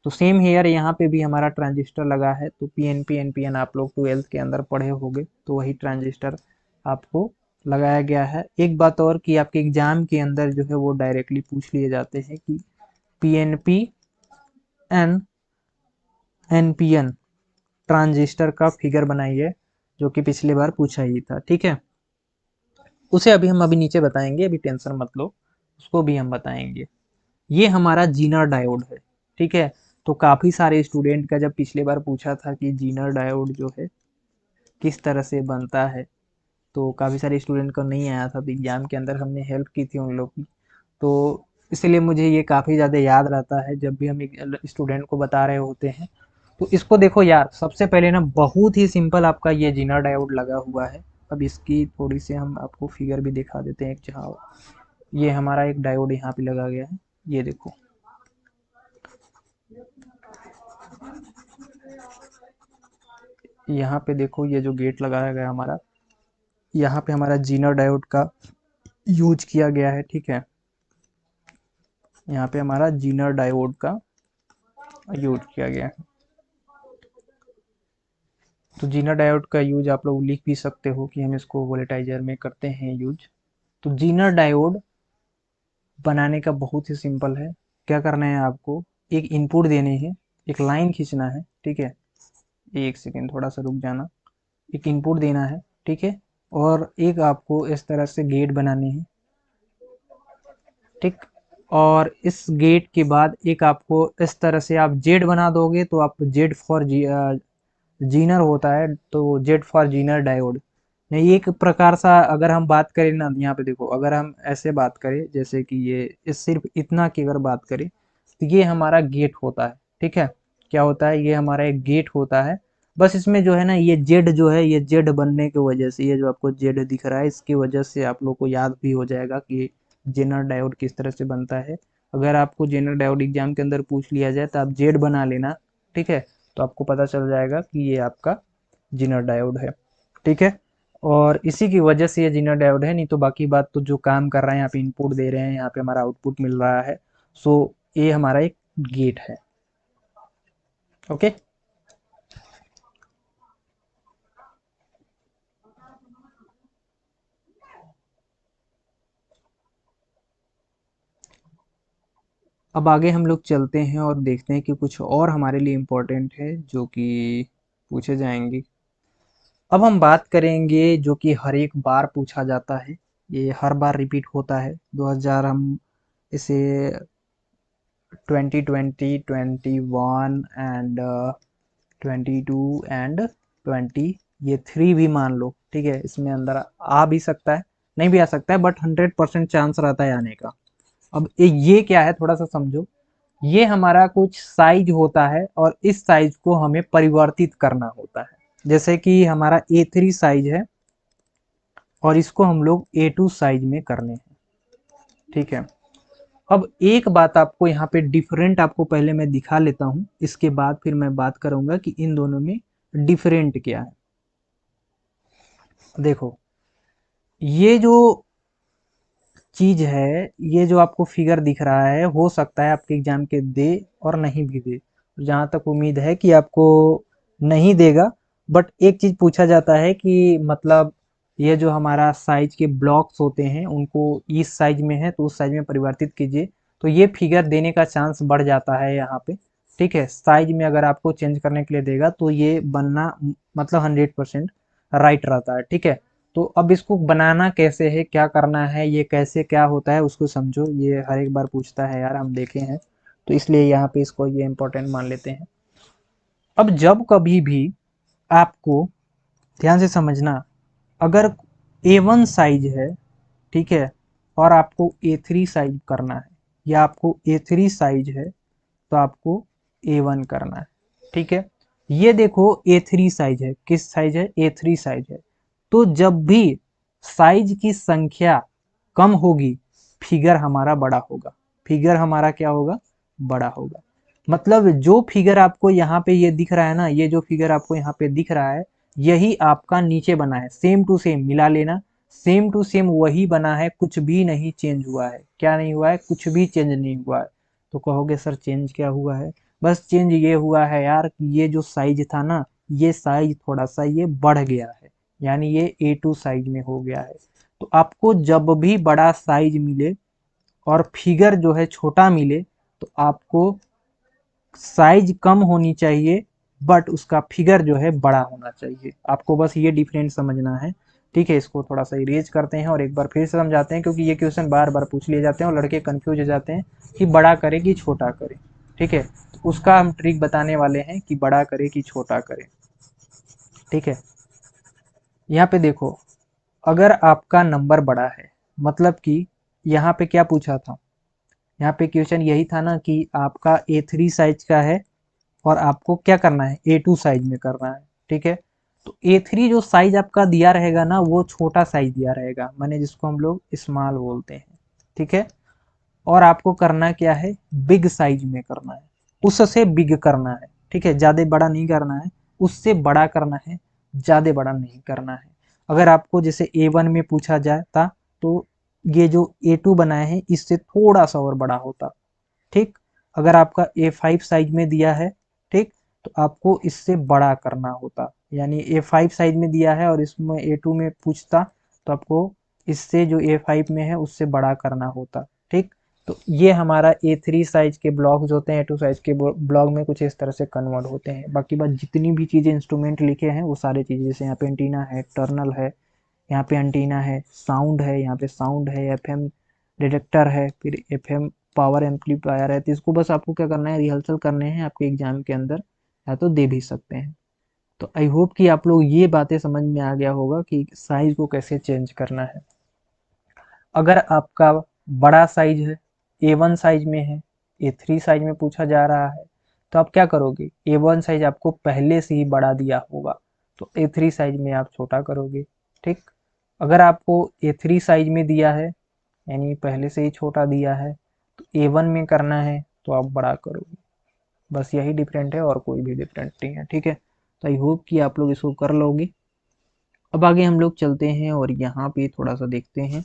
तो सेम हेयर यहाँ पे भी हमारा ट्रांजिस्टर लगा है। तो पीएनपी एनपीएन आप लोग 12th के अंदर पढ़े होंगे, तो वही ट्रांजिस्टर आपको लगाया गया है। एक बात और कि आपके एग्जाम के अंदर जो है वो डायरेक्टली पूछ लिए जाते हैं कि पीएनपी एन एनपीएन ट्रांजिस्टर का फिगर बनाइए, जो कि पिछली बार पूछा ही था, ठीक है। उसे अभी नीचे बताएंगे, अभी टेंशन मत लो, उसको भी हम बताएंगे। ये हमारा जीनर डायोड है, ठीक है। तो काफ़ी सारे स्टूडेंट का जब पिछले बार पूछा था कि जीनर डायोड जो है किस तरह से बनता है, तो काफ़ी सारे स्टूडेंट को नहीं आया था, तो एग्ज़ाम के अंदर हमने हेल्प की थी उन लोग की। तो इसलिए मुझे ये काफ़ी ज़्यादा याद रहता है जब भी हम एक स्टूडेंट को बता रहे होते हैं। तो इसको देखो यार, सबसे पहले ना बहुत ही सिंपल आपका ये जीनर डायोड लगा हुआ है। अब इसकी थोड़ी सी हम आपको फिगर भी दिखा देते हैं, जहाँ ये हमारा एक डायोड यहाँ पे लगा गया है, ये देखो। यहाँ पे देखो, ये जो गेट लगाया गया हमारा, यहाँ पे हमारा जीनर डायोड का यूज किया गया है, ठीक है। यहाँ पे हमारा जीनर डायोड का यूज किया गया है। तो जीनर डायोड का यूज आप लोग लिख भी सकते हो कि हम इसको वोलेटाइजर में करते हैं यूज। तो जीनर डायोड बनाने का बहुत ही सिंपल है। क्या करना है आपको, एक इनपुट देने हैं, एक लाइन खींचना है, ठीक है। एक सेकेंड थोड़ा सा रुक जाना। एक इनपुट देना है, ठीक है। और एक आपको इस तरह से गेट बनाने हैं, ठीक। और इस गेट के बाद एक आपको इस तरह से आप जेड बना दोगे, तो आप जेड फॉर जीनर होता है, तो जेड फॉर जीनर डायोड। नहीं, एक प्रकार सा अगर हम बात करें ना, यहाँ पे देखो, अगर हम ऐसे बात करें जैसे कि ये इस सिर्फ इतना की अगर बात करें, तो ये हमारा गेट होता है, ठीक है। क्या होता है, ये हमारा एक गेट होता है। बस इसमें जो है ना, ये जेड जो है, ये जेड बनने की वजह से, ये जो आपको जेड दिख रहा है, इसकी वजह से आप लोग को याद भी हो जाएगा कि जेनर डायोड किस तरह से बनता है। अगर आपको जेनर डायोड एग्जाम के अंदर पूछ लिया जाए तो आप जेड बना लेना, ठीक है। तो आपको पता चल जाएगा कि ये आपका जेनर डायोड है, ठीक है। और इसी की वजह से ये जेनर डायोड है, नहीं तो बाकी बात तो जो काम कर रहा है, यहाँ पे इनपुट दे रहे हैं, यहाँ पे हमारा आउटपुट मिल रहा है। सो ये हमारा एक गेट है, ओके। अब आगे हम लोग चलते हैं और देखते हैं कि कुछ और हमारे लिए इम्पोर्टेंट है जो कि पूछे जाएंगे। अब हम बात करेंगे जो कि हर एक बार पूछा जाता है, ये हर बार रिपीट होता है। 2000 हम इसे 2020, 21 एंड 22 एंड 20, ये 3 भी मान लो, ठीक है। इसमें अंदर आ भी सकता है, नहीं भी आ सकता है, बट 100% चांस रहता है आने का। अब ये क्या है, थोड़ा सा समझो। ये हमारा कुछ साइज होता है और इस साइज को हमें परिवर्तित करना होता है। जैसे कि हमारा A3 साइज है और इसको हम लोग A2 साइज में करने हैं, ठीक है। अब एक बात आपको यहाँ पे डिफरेंट आपको पहले मैं दिखा लेता हूँ, इसके बाद फिर मैं बात करूंगा कि इन दोनों में डिफरेंट क्या है। देखो, ये जो चीज है, ये जो आपको फिगर दिख रहा है, हो सकता है आपके एग्जाम के दे और नहीं भी दे। जहाँ तक उम्मीद है कि आपको नहीं देगा, बट एक चीज पूछा जाता है कि मतलब ये जो हमारा साइज के ब्लॉक्स होते हैं, उनको इस साइज में है तो उस साइज में परिवर्तित कीजिए, तो ये फिगर देने का चांस बढ़ जाता है यहाँ पे, ठीक है। साइज में अगर आपको चेंज करने के लिए देगा तो ये बनना मतलब 100% राइट रहता है, ठीक है। तो अब इसको बनाना कैसे है, क्या करना है, ये कैसे क्या होता है, उसको समझो। ये हर एक बार पूछता है यार, हम देखे हैं, तो इसलिए यहाँ पे इसको ये इम्पोर्टेंट मान लेते हैं। अब जब कभी भी आपको, ध्यान से समझना, अगर A1 साइज है, ठीक है, और आपको A3 साइज करना है, या आपको A3 साइज है तो आपको A1 करना है, ठीक है। ये देखो A3 साइज है, किस साइज है, A3 साइज है। तो जब भी साइज की संख्या कम होगी, फिगर हमारा बड़ा होगा, फिगर हमारा क्या होगा, बड़ा होगा। मतलब जो फिगर आपको यहाँ पे ये दिख रहा है ना, ये जो फिगर आपको यहाँ पे दिख रहा है, यही आपका नीचे बना है, सेम टू सेम मिला लेना, सेम टू सेम वही बना है, कुछ भी नहीं चेंज हुआ है। क्या नहीं हुआ है, कुछ भी चेंज नहीं हुआ है। तो कहोगे सर चेंज क्या हुआ है, बस चेंज ये हुआ है यार कि ये जो साइज था ना, ये साइज थोड़ा सा ये बढ़ गया है, यानी ये A2 साइज में हो गया है। तो आपको जब भी बड़ा साइज मिले और फिगर जो है छोटा मिले, तो आपको साइज कम होनी चाहिए बट उसका फिगर जो है बड़ा होना चाहिए। आपको बस ये डिफरेंस समझना है, ठीक है। इसको थोड़ा सा इरेज करते हैं और एक बार फिर से समझाते हैं, क्योंकि ये क्वेश्चन बार बार पूछ लिए जाते हैं और लड़के कंफ्यूज हो जाते हैं कि बड़ा करे कि छोटा करे, ठीक है। तो उसका हम ट्रिक बताने वाले हैं कि बड़ा करे कि छोटा करे, ठीक है। यहाँ पे देखो, अगर आपका नंबर बड़ा है, मतलब कि यहाँ पे क्या पूछा था, यहाँ पे क्वेश्चन यही था ना कि आपका A3 साइज का है और आपको क्या करना है, A2 साइज में करना है, ठीक है। तो A3 जो साइज आपका दिया रहेगा ना, वो छोटा साइज दिया रहेगा, माने जिसको हम लोग स्मॉल बोलते हैं, ठीक है। और आपको करना क्या है, बिग साइज में करना है, उससे बिग करना है, ठीक है। ज़्यादा बड़ा नहीं करना है, उससे बड़ा करना है, ज़्यादा बड़ा नहीं करना है। अगर आपको जैसे A1 में पूछा जाता तो ये जो A2 बनाए हैं इससे थोड़ा सा और बड़ा होता, ठीक। अगर आपका A5 साइज में दिया है, ठीक, तो आपको इससे बड़ा करना होता, यानी A5 साइज में दिया है और इसमें A2 में पूछता तो आपको इससे जो A5 में है उससे बड़ा करना होता, ठीक। तो ये हमारा A3 साइज के ब्लॉक्स होते हैं, A2 साइज के ब्लॉक में कुछ इस तरह से कन्वर्ट होते हैं। बाकी बात जितनी भी चीज़ें इंस्ट्रूमेंट लिखे हैं वो सारी चीज़ें, जैसे यहाँ पे एंटीना है, टर्नल है, यहाँ पे एंटीना है, साउंड है, यहाँ पे साउंड है, एफएम डिटेक्टर है, फिर एफएम पावर एम्पलीफायर है। तो इसको बस आपको क्या करना है, रिहर्सल करने हैं आपके एग्जाम के अंदर, या तो दे भी सकते हैं। तो आई होप कि आप लोग ये बातें समझ में आ गया होगा कि साइज को कैसे चेंज करना है। अगर आपका बड़ा साइज है, A1 साइज में है, A3 साइज में पूछा जा रहा है, तो आप क्या करोगे, A1 साइज आपको पहले से ही बड़ा दिया होगा, तो A3 साइज में आप छोटा करोगे, ठीक। अगर आपको A3 साइज में दिया है, यानी पहले से ही छोटा दिया है, तो A1 में करना है तो आप बड़ा करोगे। बस यही डिफरेंट है और कोई भी डिफरेंट नहीं है, ठीक है। तो आई होप कि आप लोग इसको कर लोगे। अब आगे हम लोग चलते हैं और यहाँ पे थोड़ा सा देखते हैं।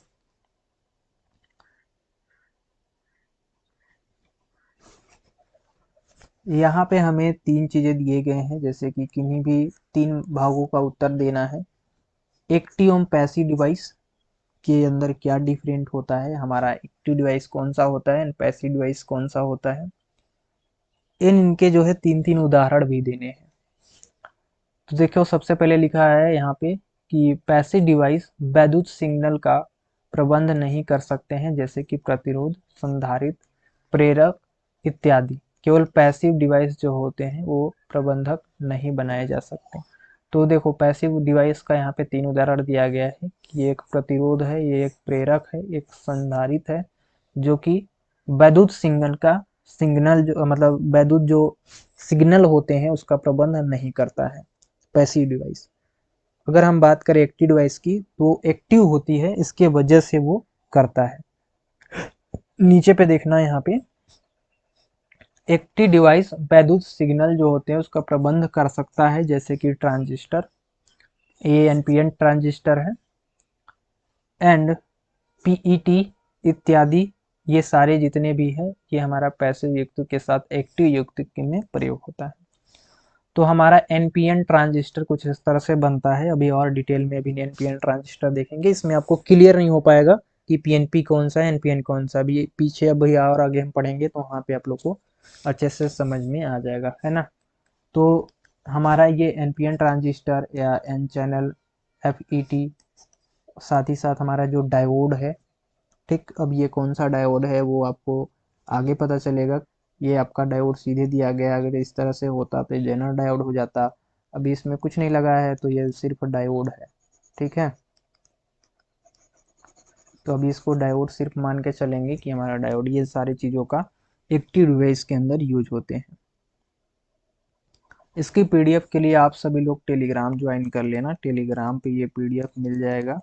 यहाँ पे हमें तीन चीजें दिए गए हैं, जैसे कि किन्हीं भी तीन भागों का उत्तर देना है। एक्टिव एवं पैसिव डिवाइस के अंदर क्या डिफरेंट होता है, हमारा एक्टिव डिवाइस कौन सा होता है, पैसिव डिवाइस कौन सा होता है, इनके जो है तीन तीन उदाहरण भी देने हैं। तो देखो सबसे पहले लिखा है यहाँ पे कि पैसिव डिवाइस वैद्युत सिग्नल का प्रबंध नहीं कर सकते हैं, जैसे कि प्रतिरोध, संधारित्र, प्रेरक इत्यादि। केवल पैसिव डिवाइस जो होते हैं वो प्रबंधक नहीं बनाए जा सकते। तो देखो पैसिव डिवाइस का यहाँ पे तीन उदाहरण दिया गया है कि एक प्रतिरोध है, ये एक प्रेरक है, एक संधारित्र है, जो कि वैद्युत सिग्नल का सिग्नल जो मतलब वैद्युत जो सिग्नल होते हैं उसका प्रबंध नहीं करता है पैसिव डिवाइस। अगर हम बात करें एक्टिव डिवाइस की, तो एक्टिव होती है, इसके वजह से वो करता है। नीचे पे देखना है यहाँ पे, एक्टिव डिवाइस वैद्युत सिग्नल जो होते हैं उसका प्रबंध कर सकता है, जैसे कि ट्रांजिस्टर, ये एनपीएन ट्रांजिस्टर है, एंड पीईटी इत्यादि। ये सारे जितने भी हैं ये हमारा पैसिव युक्त के साथ एक्टिव युक्त में प्रयोग होता है। तो हमारा एनपीएन ट्रांजिस्टर कुछ इस तरह से बनता है। अभी और डिटेल में अभी एनपीएन ट्रांजिस्टर देखेंगे, इसमें आपको क्लियर नहीं हो पाएगा कि पीएनपी कौन सा है, एनपीएन कौन सा। अभी पीछे अभी और आगे हम पढ़ेंगे तो वहाँ पे आप लोग को अच्छे से समझ में आ जाएगा, है ना। तो हमारा ये एनपीएन ट्रांजिस्टर या एन चैनल, एफईटी, साथ ही साथ हमारा जो डायोड है, ठीक। अब ये कौन सा डायोड है वो आपको आगे पता चलेगा, ये आपका डायोड सीधे दिया गया, अगर इस तरह से होता तो जेनर डायोड हो जाता। अभी इसमें कुछ नहीं लगा है तो ये सिर्फ डायोड है, ठीक है। तो अभी इसको डायोड सिर्फ मान के चलेंगे कि हमारा डायोड, ये सारी चीज़ों का एक्टिव डिवाइस के अंदर यूज होते हैं। इसकी पीडीएफ के लिए आप सभी लोग टेलीग्राम ज्वाइन कर लेना, टेलीग्राम पे ये पीडीएफ मिल जाएगा।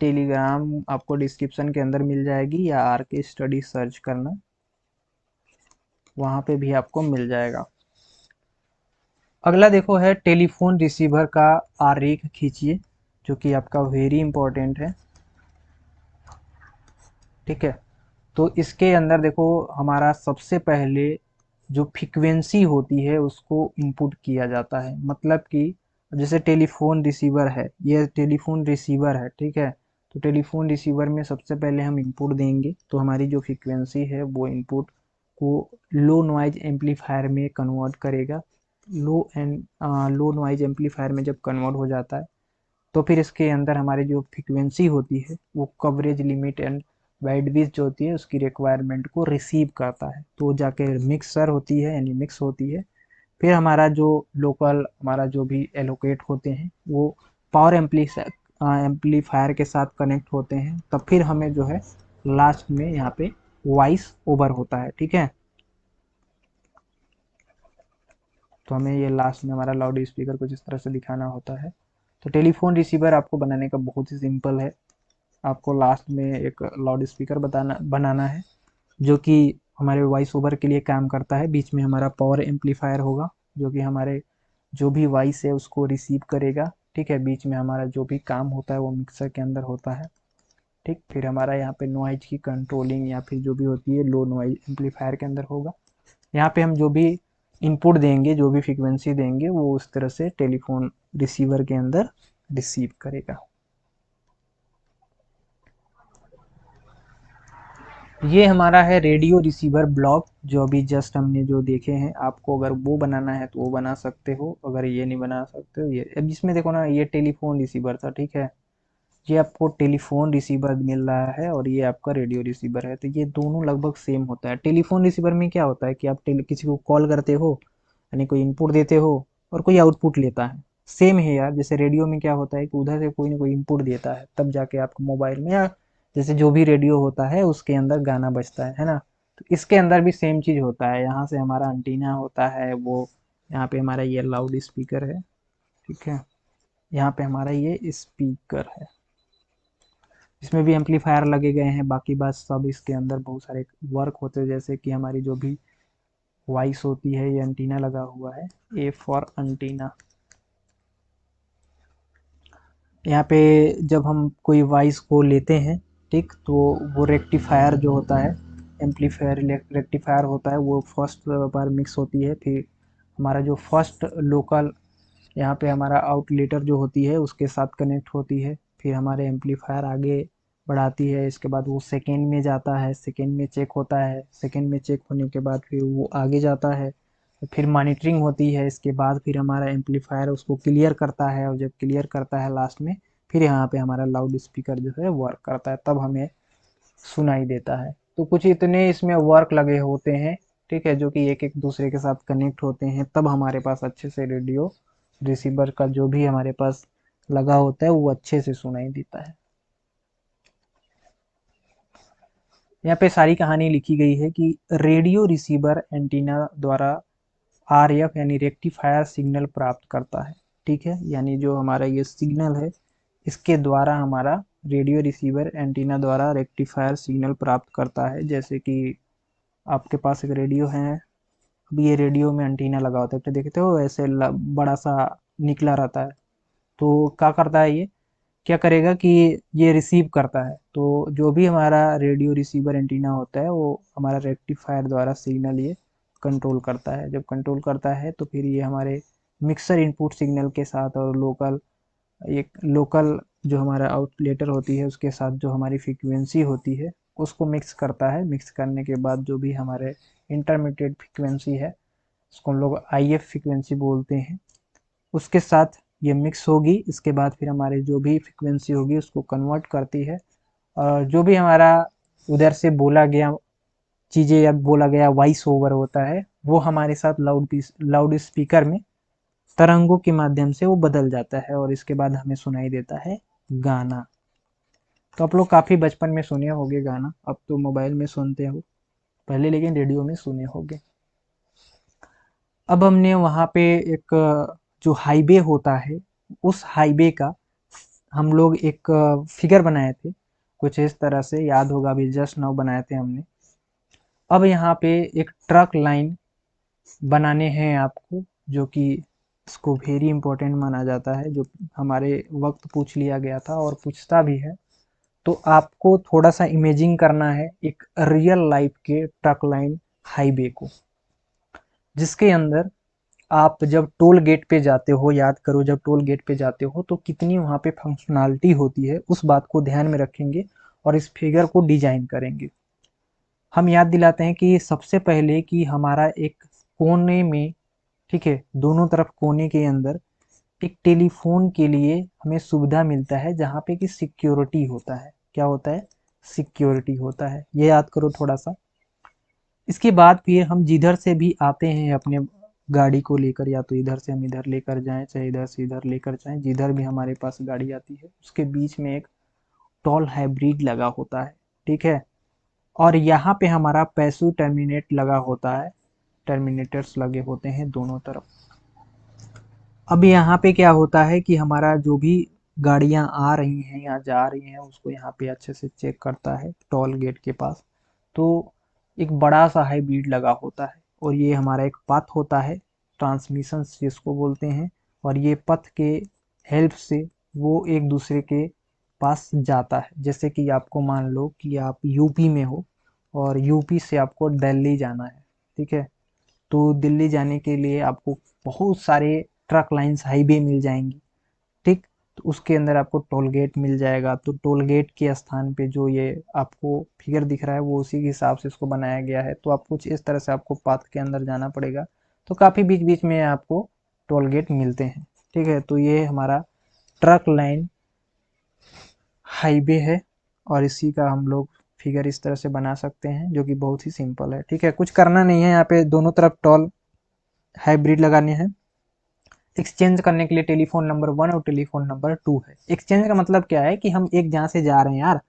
टेलीग्राम आपको डिस्क्रिप्शन के अंदर मिल जाएगी, या आर के स्टडी सर्च करना, वहाँ पे भी आपको मिल जाएगा। अगला देखो है टेलीफोन रिसीवर का आरेख खींचिए, जो कि आपका वेरी इंपॉर्टेंट है, ठीक है। तो इसके अंदर देखो हमारा सबसे पहले जो फ्रीक्वेंसी होती है उसको इनपुट किया जाता है। मतलब कि जैसे टेलीफोन रिसीवर है, ये टेलीफोन रिसीवर है, ठीक है। तो टेलीफोन रिसीवर में सबसे पहले हम इनपुट देंगे, तो हमारी जो फ्रीक्वेंसी है वो इनपुट को लो नॉइज एम्पलीफायर में कन्वर्ट करेगा। लो नॉइज एम्पलीफायर में जब कन्वर्ट हो जाता है तो फिर इसके अंदर हमारी जो फ्रीक्वेंसी होती है वो कवरेज लिमिट एंड बैंडविड्थ जो होती है उसकी रिक्वायरमेंट को रिसीव करता है, तो जाके मिक्सर होती है यानी मिक्स होती है। फिर हमारा जो लोकल हमारा जो भी एलोकेट होते हैं वो पावर एम्पलीफायर के साथ कनेक्ट होते हैं, तब फिर हमें जो है लास्ट में यहाँ पे वॉइस ओवर होता है, ठीक है। तो हमें ये लास्ट में हमारा लाउड स्पीकर कुछ इस तरह से दिखाना होता है। तो टेलीफोन रिसीवर आपको बनाने का बहुत ही सिंपल है। आपको लास्ट में एक लाउड स्पीकर बनाना है जो कि हमारे वॉइस ओवर के लिए काम करता है। बीच में हमारा पावर एम्पलीफायर होगा जो कि हमारे जो भी वॉइस है उसको रिसीव करेगा, ठीक है। बीच में हमारा जो भी काम होता है वो मिक्सर के अंदर होता है, ठीक। फिर हमारा यहाँ पे नॉइज की कंट्रोलिंग या फिर जो भी होती है लो नॉइज एम्पलीफायर के अंदर होगा। यहाँ पे हम जो भी इनपुट देंगे, जो भी फ्रीक्वेंसी देंगे, वो उस तरह से टेलीफोन रिसीवर के अंदर रिसीव करेगा। ये हमारा है रेडियो रिसीवर ब्लॉक, जो अभी जस्ट हमने जो देखे हैं। आपको अगर वो बनाना है तो वो बना सकते हो, अगर ये नहीं बना सकते हो ये। अब इसमें देखो ना, ये टेलीफोन रिसीवर था, ठीक है। ये आपको टेलीफोन रिसीवर मिल रहा है और ये आपका रेडियो रिसीवर है, तो ये दोनों लगभग सेम होता है। टेलीफोन रिसीवर में क्या होता है कि आप किसी को कॉल करते हो, यानी कोई इनपुट देते हो और कोई आउटपुट लेता है। सेम है यार, जैसे रेडियो में क्या होता है कि उधर से कोई ना कोई इनपुट देता है, तब जाके आपको मोबाइल में या जैसे जो भी रेडियो होता है उसके अंदर गाना बजता है ना। तो इसके अंदर भी सेम चीज होता है। यहाँ से हमारा एंटीना होता है, वो यहाँ पे हमारा ये लाउड स्पीकर है, ठीक है। यहाँ पे हमारा ये स्पीकर है, इसमें भी एम्पलीफायर लगे गए हैं। बाकी बात सब इसके अंदर बहुत सारे वर्क होते हैं, जैसे कि हमारी जो भी वॉइस होती है, ये एंटीना लगा हुआ है, ए फॉर एंटीना। यहाँ पे जब हम कोई वॉइस को लेते हैं, ठीक, तो वो रेक्टिफायर जो होता है, एम्पलीफायर रेक्टिफायर होता है, वो फर्स्ट बार मिक्स होती है। फिर हमारा जो फर्स्ट लोकल यहाँ पे हमारा आउटलेटर जो होती है उसके साथ कनेक्ट होती है। फिर हमारे एम्पलीफायर आगे बढ़ाती है, इसके बाद वो सेकेंड में जाता है, सेकेंड में चेक होता है, सेकेंड में चेक होने के बाद फिर वो आगे जाता है, फिर मॉनिटरिंग होती है। इसके बाद फिर हमारा एम्पलीफायर उसको क्लियर करता है, और जब क्लियर करता है लास्ट में, फिर यहाँ पे हमारा लाउड स्पीकर जो है वर्क करता है, तब हमें सुनाई देता है। तो कुछ इतने इसमें वर्क लगे होते हैं, ठीक है, जो कि एक एक दूसरे के साथ कनेक्ट होते हैं, तब हमारे पास अच्छे से रेडियो रिसीवर का जो भी हमारे पास लगा होता है वो अच्छे से सुनाई देता है। यहाँ पे सारी कहानी लिखी गई है कि रेडियो रिसीवर एंटीना द्वारा आरएफ यानी रेक्टिफायर सिग्नल प्राप्त करता है, ठीक है। यानी जो हमारा ये सिग्नल है इसके द्वारा हमारा रेडियो रिसीवर एंटीना द्वारा रेक्टिफायर सिग्नल प्राप्त करता है। जैसे कि आपके पास एक रेडियो है, अभी ये रेडियो में एंटीना लगा होता है, तो देखते हो ऐसे बड़ा सा निकला रहता है। तो क्या करता है ये, क्या करेगा कि ये रिसीव करता है, तो जो भी हमारा रेडियो रिसीवर एंटीना होता है वो हमारा रेक्टिफायर द्वारा सिग्नल ये कंट्रोल करता है। जब कंट्रोल करता है तो फिर ये हमारे मिक्सर इनपुट सिग्नल के साथ और एक लोकल जो हमारा आउटलेटर होती है उसके साथ जो हमारी फ्रीक्वेंसी होती है उसको मिक्स करता है। मिक्स करने के बाद जो भी हमारे इंटरमीडिएट फ्रीक्वेंसी है उसको हम लोग आईएफ फ्रीक्वेंसी बोलते हैं, उसके साथ ये मिक्स होगी। इसके बाद फिर हमारे जो भी फ्रीक्वेंसी होगी उसको कन्वर्ट करती है, और जो भी हमारा उधर से बोला गया चीज़ें या बोला गया वॉइस ओवर होता है वो हमारे साथ लाउड स्पीकर में तरंगों के माध्यम से वो बदल जाता है और इसके बाद हमें सुनाई देता है गाना। तो आप लोग काफ़ी बचपन में सुने होंगे गाना, अब तो मोबाइल में सुनते हो, पहले लेकिन रेडियो में सुने होंगे। अब हमने वहाँ पे एक जो हाईवे होता है उस हाईवे का हम लोग एक फिगर बनाए थे, कुछ इस तरह से याद होगा, अभी जस्ट नाउ बनाए थे हमने। अब यहाँ पे एक ट्रक लाइन बनाने हैं आपको, जो कि इसको वेरी इंपॉर्टेंट माना जाता है, जो हमारे वक्त पूछ लिया गया था और पूछता भी है। तो आपको थोड़ा सा इमेजिंग करना है एक रियल लाइफ के ट्रक लाइन हाईवे को, जिसके अंदर आप जब टोल गेट पे जाते हो, याद करो जब टोल गेट पे जाते हो तो कितनी वहाँ पे फंक्शनैलिटी होती है, उस बात को ध्यान में रखेंगे और इस फिगर को डिजाइन करेंगे। हम याद दिलाते हैं कि सबसे पहले कि हमारा एक कोने में, ठीक है, दोनों तरफ कोने के अंदर एक टेलीफोन के लिए हमें सुविधा मिलता है जहाँ पे कि सिक्योरिटी होता है। क्या होता है? सिक्योरिटी होता है, ये याद करो थोड़ा सा। इसके बाद फिर हम जिधर से भी आते हैं अपने गाड़ी को लेकर, या तो इधर से हम इधर लेकर जाएं, चाहे इधर से इधर लेकर जाएं, जिधर भी हमारे पास गाड़ी आती है उसके बीच में एक टॉल हाइब्रिड लगा होता है, ठीक है। और यहाँ पे हमारा पैसू टर्मिनेट लगा होता है, टर्मिनेटर्स लगे होते हैं दोनों तरफ। अब यहाँ पे क्या होता है कि हमारा जो भी गाड़ियाँ आ रही हैं या जा रही हैं उसको यहाँ पे अच्छे से चेक करता है टोल गेट के पास। तो एक बड़ा सा हाइब्रिड लगा होता है और ये हमारा एक पथ होता है, ट्रांसमिशन जिसको बोलते हैं, और ये पथ के हेल्प से वो एक दूसरे के पास जाता है। जैसे कि आपको मान लो कि आप यूपी में हो और यूपी से आपको दिल्ली जाना है, ठीक है। तो दिल्ली जाने के लिए आपको बहुत सारे ट्रक लाइन्स हाईवे मिल जाएंगी, ठीक। तो उसके अंदर आपको टोल गेट मिल जाएगा, तो टोल गेट के स्थान पे जो ये आपको फिगर दिख रहा है वो उसी के हिसाब से इसको बनाया गया है। तो आप कुछ इस तरह से आपको पाथ के अंदर जाना पड़ेगा, तो काफ़ी बीच बीच में आपको टोल गेट मिलते हैं, ठीक है। तो ये हमारा ट्रक लाइन हाईवे है और इसी का हम लोग फिगर इस तरह से बना सकते हैं, जो कि बहुत ही सिंपल है, ठीक है। कुछ करना नहीं है, यहाँ पे दोनों तरफ टोल हाइब्रिड लगाने हैं। एक्सचेंज करने के लिए टेलीफोन नंबर 1 और टेलीफोन नंबर 2 है। एक्सचेंज का मतलब क्या है कि हम एक जहाँ से जा रहे हैं यार,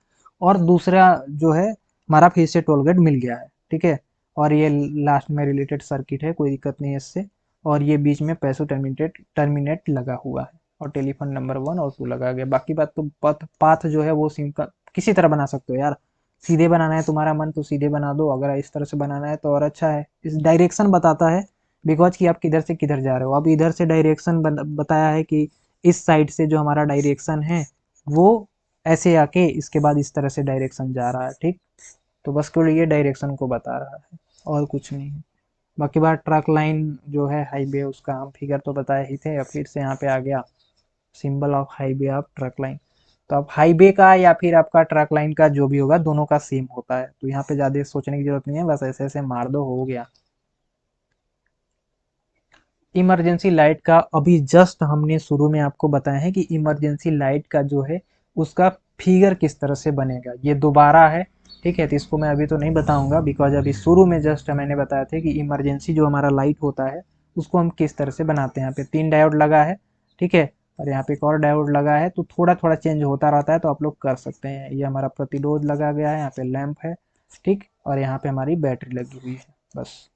और दूसरा जो है हमारा फिर से टोल गेट मिल गया है, ठीक है। और ये लास्ट में रिलेटेड सर्किट है, कोई दिक्कत नहीं है इससे। और ये बीच में पैसो टर्मिनेट टर्मिनेट लगा हुआ है और टेलीफोन नंबर 1 और 2 लगा गया। बाकी बात तो पाथ जो है वो सिंपल किसी तरह बना सकते हो यार। सीधे बनाना है तुम्हारा मन तो सीधे बना दो, अगर इस तरह से बनाना है तो और अच्छा है। इस डायरेक्शन बताता है बिकॉज कि आप किधर से किधर जा रहे हो। अब इधर से डायरेक्शन बताया है कि इस साइड से जो हमारा डायरेक्शन है वो ऐसे आके इसके बाद इस तरह से डायरेक्शन जा रहा है, ठीक। तो बस केवल ये डायरेक्शन को बता रहा है और कुछ नहीं है। बाकी बात ट्रक लाइन जो है हाईवे, उसका हम फिगर तो बताए ही थे। अब फिर से यहाँ पे आ गया symbol of highway of truck line. तो अब हाईवे का या फिर आपका ट्रक लाइन का जो भी होगा दोनों का सेम होता है, तो यहाँ पे ज़्यादा सोचने की जरूरत नहीं है, बस ऐसे ऐसे मार दो, हो गया। इमरजेंसी लाइट का अभी जस्ट हमने शुरू में आपको बताया है कि इमरजेंसी लाइट का जो है उसका फिगर किस तरह से बनेगा, ये दोबारा है, ठीक है। तो इसको मैं अभी तो नहीं बताऊंगा बिकॉज अभी शुरू में जस्ट मैंने बताया था कि इमरजेंसी जो हमारा लाइट होता है उसको हम किस तरह से बनाते हैं। यहाँ पे 3 डायोड लगा है, ठीक है, और यहाँ पे एक और डायोड लगा है, तो थोड़ा थोड़ा चेंज होता रहता है, तो आप लोग कर सकते हैं। ये हमारा प्रतिरोध लगा गया है, यहाँ पे लैंप है, ठीक, और यहाँ पे हमारी बैटरी लगी हुई है, बस।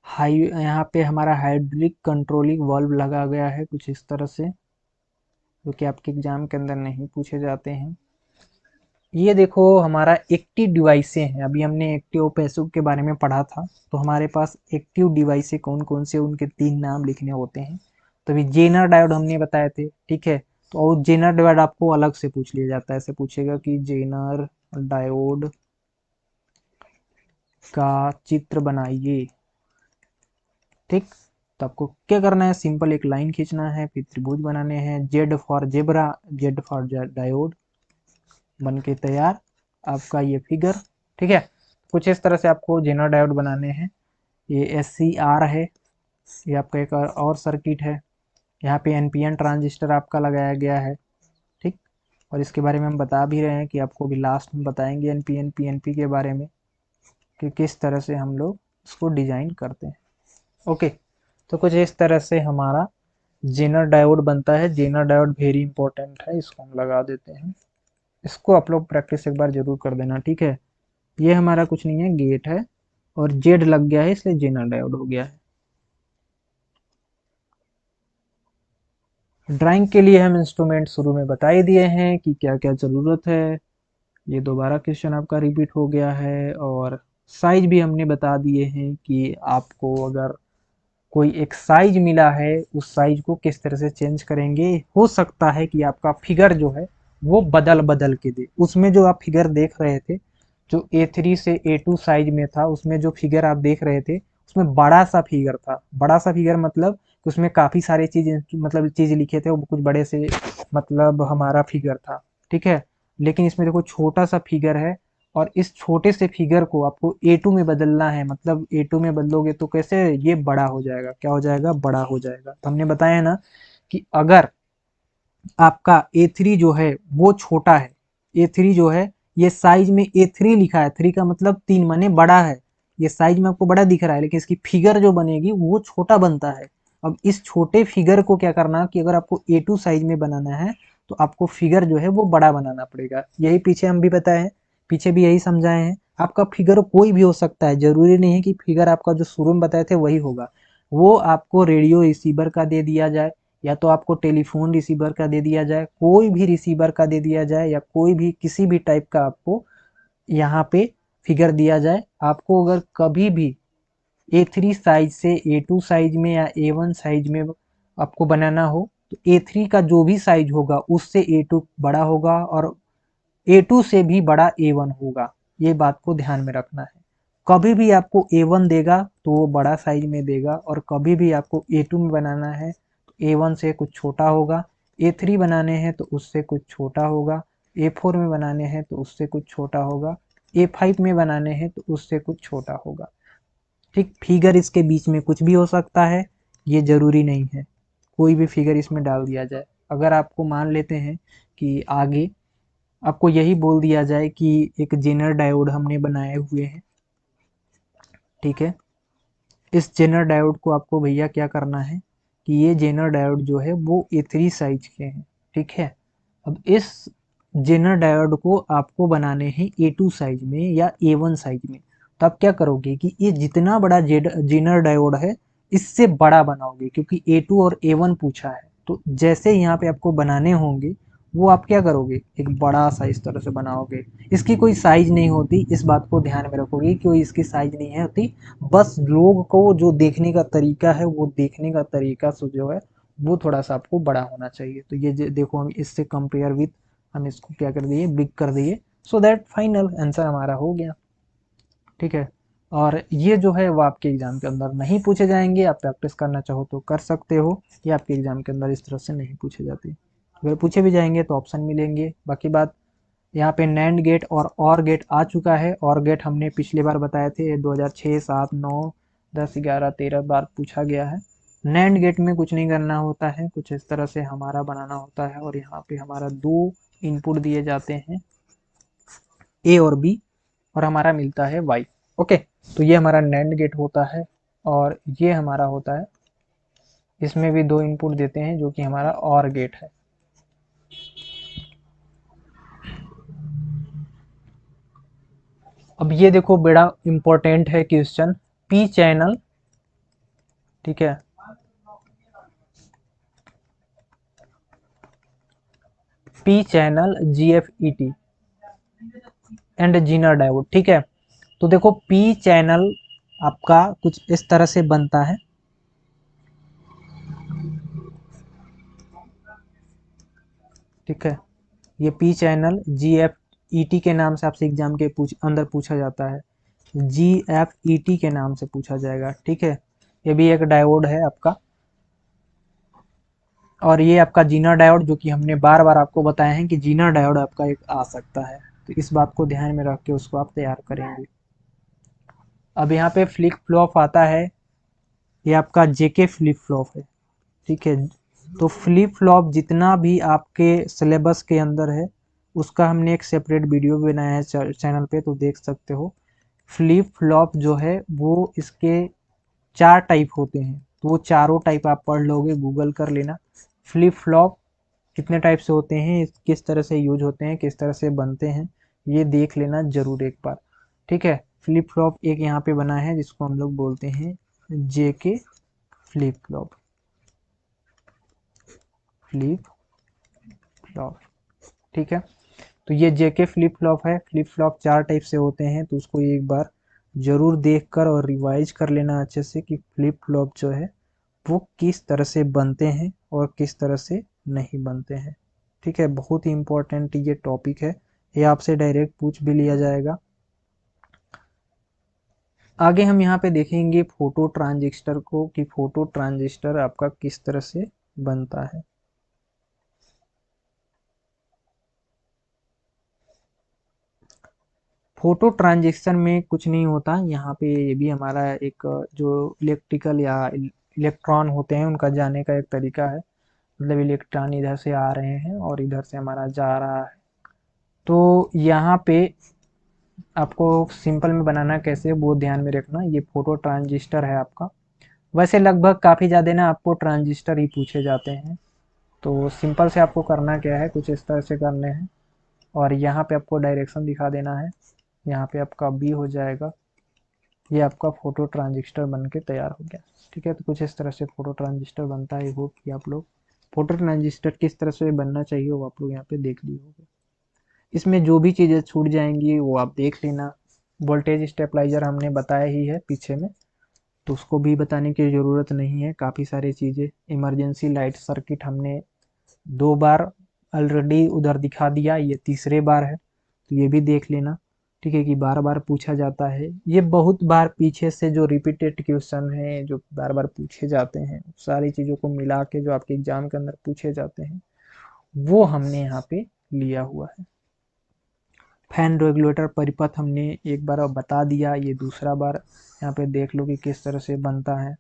हाई यहाँ पे हमारा हाइड्रोलिक कंट्रोलिंग वाल्व लगा गया है कुछ इस तरह से, जो कि आपके एग्जाम के अंदर नहीं पूछे जाते हैं। ये देखो हमारा एक्टिव डिवाइसें हैं, अभी हमने एक्टिव पैसिव के बारे में पढ़ा था, तो हमारे पास एक्टिव डिवाइसें कौन कौन से, उनके 3 नाम लिखने होते हैं। तो अभी जेनर डायोड हमने बताए थे, ठीक है। तो और जेनर डायोड आपको अलग से पूछ लिया जाता है, ऐसे पूछेगा कि जेनर डायोड का चित्र बनाइए, ठीक। तो आपको क्या करना है, सिंपल एक लाइन खींचना है, फिर त्रिभुज बनाने हैं, Z for zebra, Z for diode, बन के तैयार आपका ये फिगर, ठीक है। कुछ इस तरह से आपको जेनर डायोड बनाने हैं। ये SCR है, ये आपका एक और सर्किट है। यहाँ पे NPN ट्रांजिस्टर आपका लगाया गया है, ठीक। और इसके बारे में हम बता भी रहे हैं कि आपको भी लास्ट में बताएंगे एनपीएन पीएनपी के बारे में कि किस तरह से हम लोग इसको डिजाइन करते हैं। ओके, तो कुछ इस तरह से हमारा जेनर डायोड बनता है। जेनर डायोड वेरी इंपॉर्टेंट है, इसको हम लगा देते हैं। इसको आप लोग प्रैक्टिस एक बार जरूर कर देना, ठीक है। ये हमारा कुछ नहीं है, गेट है और जेड लग गया है इसलिए जेनर डायोड हो गया है। ड्राइंग के लिए हम इंस्ट्रूमेंट शुरू में बता ही दिए हैं कि क्या क्या ज़रूरत है। ये दोबारा क्वेश्चन आपका रिपीट हो गया है। और साइज भी हमने बता दिए हैं कि आपको अगर कोई एक साइज मिला है उस साइज को किस तरह से चेंज करेंगे। हो सकता है कि आपका फिगर जो है वो बदल बदल के दे। उसमें जो आप फिगर देख रहे थे जो A3 से A2 साइज में था, उसमें जो फिगर आप देख रहे थे उसमें बड़ा सा फिगर था। बड़ा सा फिगर मतलब उसमें काफ़ी सारे चीज़ लिखे थे, वो कुछ बड़े से मतलब हमारा फिगर था, ठीक है। लेकिन इसमें देखो छोटा सा फिगर है और इस छोटे से फिगर को आपको A2 में बदलना है। मतलब A2 में बदलोगे तो कैसे, ये बड़ा हो जाएगा। क्या हो जाएगा, बड़ा हो जाएगा। तो हमने बताया ना कि अगर आपका A3 जो है वो छोटा है, A3 जो है ये साइज में A3 लिखा है, 3 का मतलब 3 माने बड़ा है। ये साइज में आपको बड़ा दिख रहा है लेकिन इसकी फिगर जो बनेगी वो छोटा बनता है। अब इस छोटे फिगर को क्या करना कि अगर आपको A2 साइज में बनाना है तो आपको फिगर जो है वो बड़ा बनाना पड़ेगा। यही पीछे हम भी बताए हैं, पीछे भी यही समझाए हैं। आपका फिगर कोई भी हो सकता है, जरूरी नहीं है कि फिगर आपका जो शुरू में बताए थे वही होगा। वो आपको रेडियो रिसीवर का दे दिया जाए या तो आपको टेलीफोन रिसीवर का दे दिया जाए, कोई भी रिसीवर का दे दिया जाए या कोई भी किसी भी टाइप का आपको यहाँ पे फिगर दिया जाए। आपको अगर कभी भी A3 साइज से A2 साइज में या A1 साइज में आपको बनाना हो तो A3 का जो भी साइज होगा उससे A2 बड़ा होगा और A2 से भी बड़ा A1 होगा। ये बात को ध्यान में रखना है। कभी भी आपको A1 देगा तो वो बड़ा साइज में देगा और कभी भी आपको A2 में बनाना है तो A1 से कुछ छोटा होगा। A3 बनाने हैं तो उससे कुछ छोटा होगा। A4 में बनाने हैं तो उससे कुछ छोटा होगा। A5 में बनाने हैं तो उससे कुछ छोटा होगा। ठीक, फिगर इसके बीच में कुछ भी हो सकता है, ये जरूरी नहीं है कोई भी फिगर इसमें डाल दिया जाए। अगर आपको मान लेते हैं कि आगे आपको यही बोल दिया जाए कि एक जेनर डायोड हमने बनाए हुए हैं, ठीक है। इस जेनर डायोड को आपको भैया क्या करना है कि ये जेनर डायोड जो है वो A3 साइज के हैं, ठीक है। अब इस जेनर डायोड को आपको बनाने हैं A2 साइज में या A1 साइज में। तो आप क्या करोगे कि ये जितना बड़ा जेनर डायोड है इससे बड़ा बनाओगे क्योंकि A2 और A1 पूछा है। तो जैसे यहाँ पे आपको बनाने होंगे वो आप क्या करोगे, एक बड़ा सा इस तरह से बनाओगे। इसकी कोई साइज नहीं होती, इस बात को ध्यान में रखोगे, कोई इसकी साइज नहीं है होती। बस लोग को जो देखने का तरीका है वो देखने का तरीका से जो है वो थोड़ा सा आपको बड़ा होना चाहिए। तो ये देखो हम इससे कंपेयर विथ हम इसको क्या कर दिए, बिग कर दिए। सो दैट फाइनल आंसर हमारा हो गया, ठीक है। और ये जो है वो आपके एग्जाम के अंदर नहीं पूछे जाएंगे। आप प्रैक्टिस करना चाहो तो कर सकते हो, ये आपके एग्जाम के अंदर इस तरह से नहीं पूछे जाते। अगर पूछे भी जाएंगे तो ऑप्शन मिलेंगे। बाकी बात यहाँ पे नैंड गेट और गेट आ चुका है। और गेट हमने पिछली बार बताए थे 2006, 7, 9, 10, 11, 13 बार पूछा गया है। नैंड गेट में कुछ नहीं करना होता है, कुछ इस तरह से हमारा बनाना होता है और यहाँ पे हमारा दो इनपुट दिए जाते हैं ए और बी और हमारा मिलता है वाई। ओके, तो ये हमारा नैंड गेट होता है और ये हमारा होता है, इसमें भी दो इनपुट देते हैं जो कि हमारा और गेट है। अब ये देखो बड़ा इंपॉर्टेंट है क्वेश्चन, पी चैनल, ठीक है। P channel GFET and Zener diode, ठीक है। तो देखो पी चैनल आपका कुछ इस तरह से बनता है, ठीक है। ये पी चैनल GFET के नाम से आपसे एग्जाम के अंदर पूछा जाता है। GFET के नाम से पूछा जाएगा, ठीक है। ये भी एक डायोड है आपका और ये आपका जीनर डायोड जो कि हमने बार बार आपको बताया है कि जीनर डायोड आपका एक आ सकता है। तो इस बात को ध्यान में रख के उसको आप तैयार करेंगे। अब यहाँ पे फ्लिप फ्लॉप आता है, ये आपका जेके फ्लिप फ्लॉप है, ठीक है। तो फ्लिप फ्लॉप जितना भी आपके सिलेबस के अंदर है उसका हमने एक सेपरेट वीडियो भी बनाया है चैनल पे, तो देख सकते हो। फ्लिप फ्लॉप जो है वो इसके 4 टाइप होते हैं, तो वो चारों टाइप आप पढ़ लोगे, गूगल कर लेना। फ्लिप फ्लॉप कितने टाइप से होते हैं, किस तरह से यूज होते हैं, किस तरह से बनते हैं, ये देख लेना जरूर एक बार, ठीक है। फ्लिप फ्लॉप एक यहाँ पे बना है जिसको हम लोग बोलते हैं JK flip flop, flip flop, ठीक है। तो ये जेके फ्लिप फ्लॉप है। फ्लिप फ्लॉप 4 टाइप से होते हैं, तो उसको एक बार जरूर देख कर और रिवाइज कर लेना अच्छे से कि फ्लिप फ्लॉप जो है वो किस तरह से बनते हैं और किस तरह से नहीं बनते हैं, ठीक है। बहुत ही इंपॉर्टेंट ये टॉपिक है, ये आपसे डायरेक्ट पूछ भी लिया जाएगा। आगे हम यहाँ पे देखेंगे फोटो ट्रांजिस्टर को, कि फोटो ट्रांजिस्टर आपका किस तरह से बनता है। फोटो ट्रांजिस्टर में कुछ नहीं होता, यहाँ पे ये भी हमारा एक जो इलेक्ट्रिकल या इलेक्ट्रॉन होते हैं उनका जाने का एक तरीका है। मतलब इलेक्ट्रॉन इधर से आ रहे हैं और इधर से हमारा जा रहा है। तो यहाँ पे आपको सिंपल में बनाना कैसे वो ध्यान में रखना। ये फोटो ट्रांजिस्टर है आपका। वैसे लगभग काफ़ी ज़्यादा ना आपको ट्रांजिस्टर ही पूछे जाते हैं, तो सिंपल से आपको करना क्या है, कुछ इस तरह से करने हैं और यहाँ पे आपको डायरेक्शन दिखा देना है। यहाँ पे आपका बी हो जाएगा, ये आपका फोटो ट्रांजिस्टर बन के तैयार हो गया, ठीक है। तो कुछ इस तरह से फोटो ट्रांजिस्टर बनता है। होप कि आप लोग फोटो ट्रांजिस्टर किस तरह से बनना चाहिए वो आप लोग यहाँ पे देख लिए होंगे। इसमें जो भी चीज़ें छूट जाएंगी वो आप देख लेना। वोल्टेज स्टेबलाइजर हमने बताया ही है पीछे में, तो उसको भी बताने की ज़रूरत नहीं है। काफ़ी सारी चीज़ें, इमरजेंसी लाइट सर्किट हमने 2 बार ऑलरेडी उधर दिखा दिया, ये तीसरे बार है, तो ये भी देख लेना, ठीक है। कि बार बार पूछा जाता है, ये बहुत बार पीछे से जो रिपीटेड क्वेश्चन है जो बार बार पूछे जाते हैं, सारी चीज़ों को मिला के जो आपके एग्जाम के अंदर पूछे जाते हैं वो हमने यहाँ पे लिया हुआ है। फैन रेगुलेटर परिपथ हमने एक बार बता दिया, ये दूसरा बार यहाँ पे देख लो कि किस तरह से बनता है,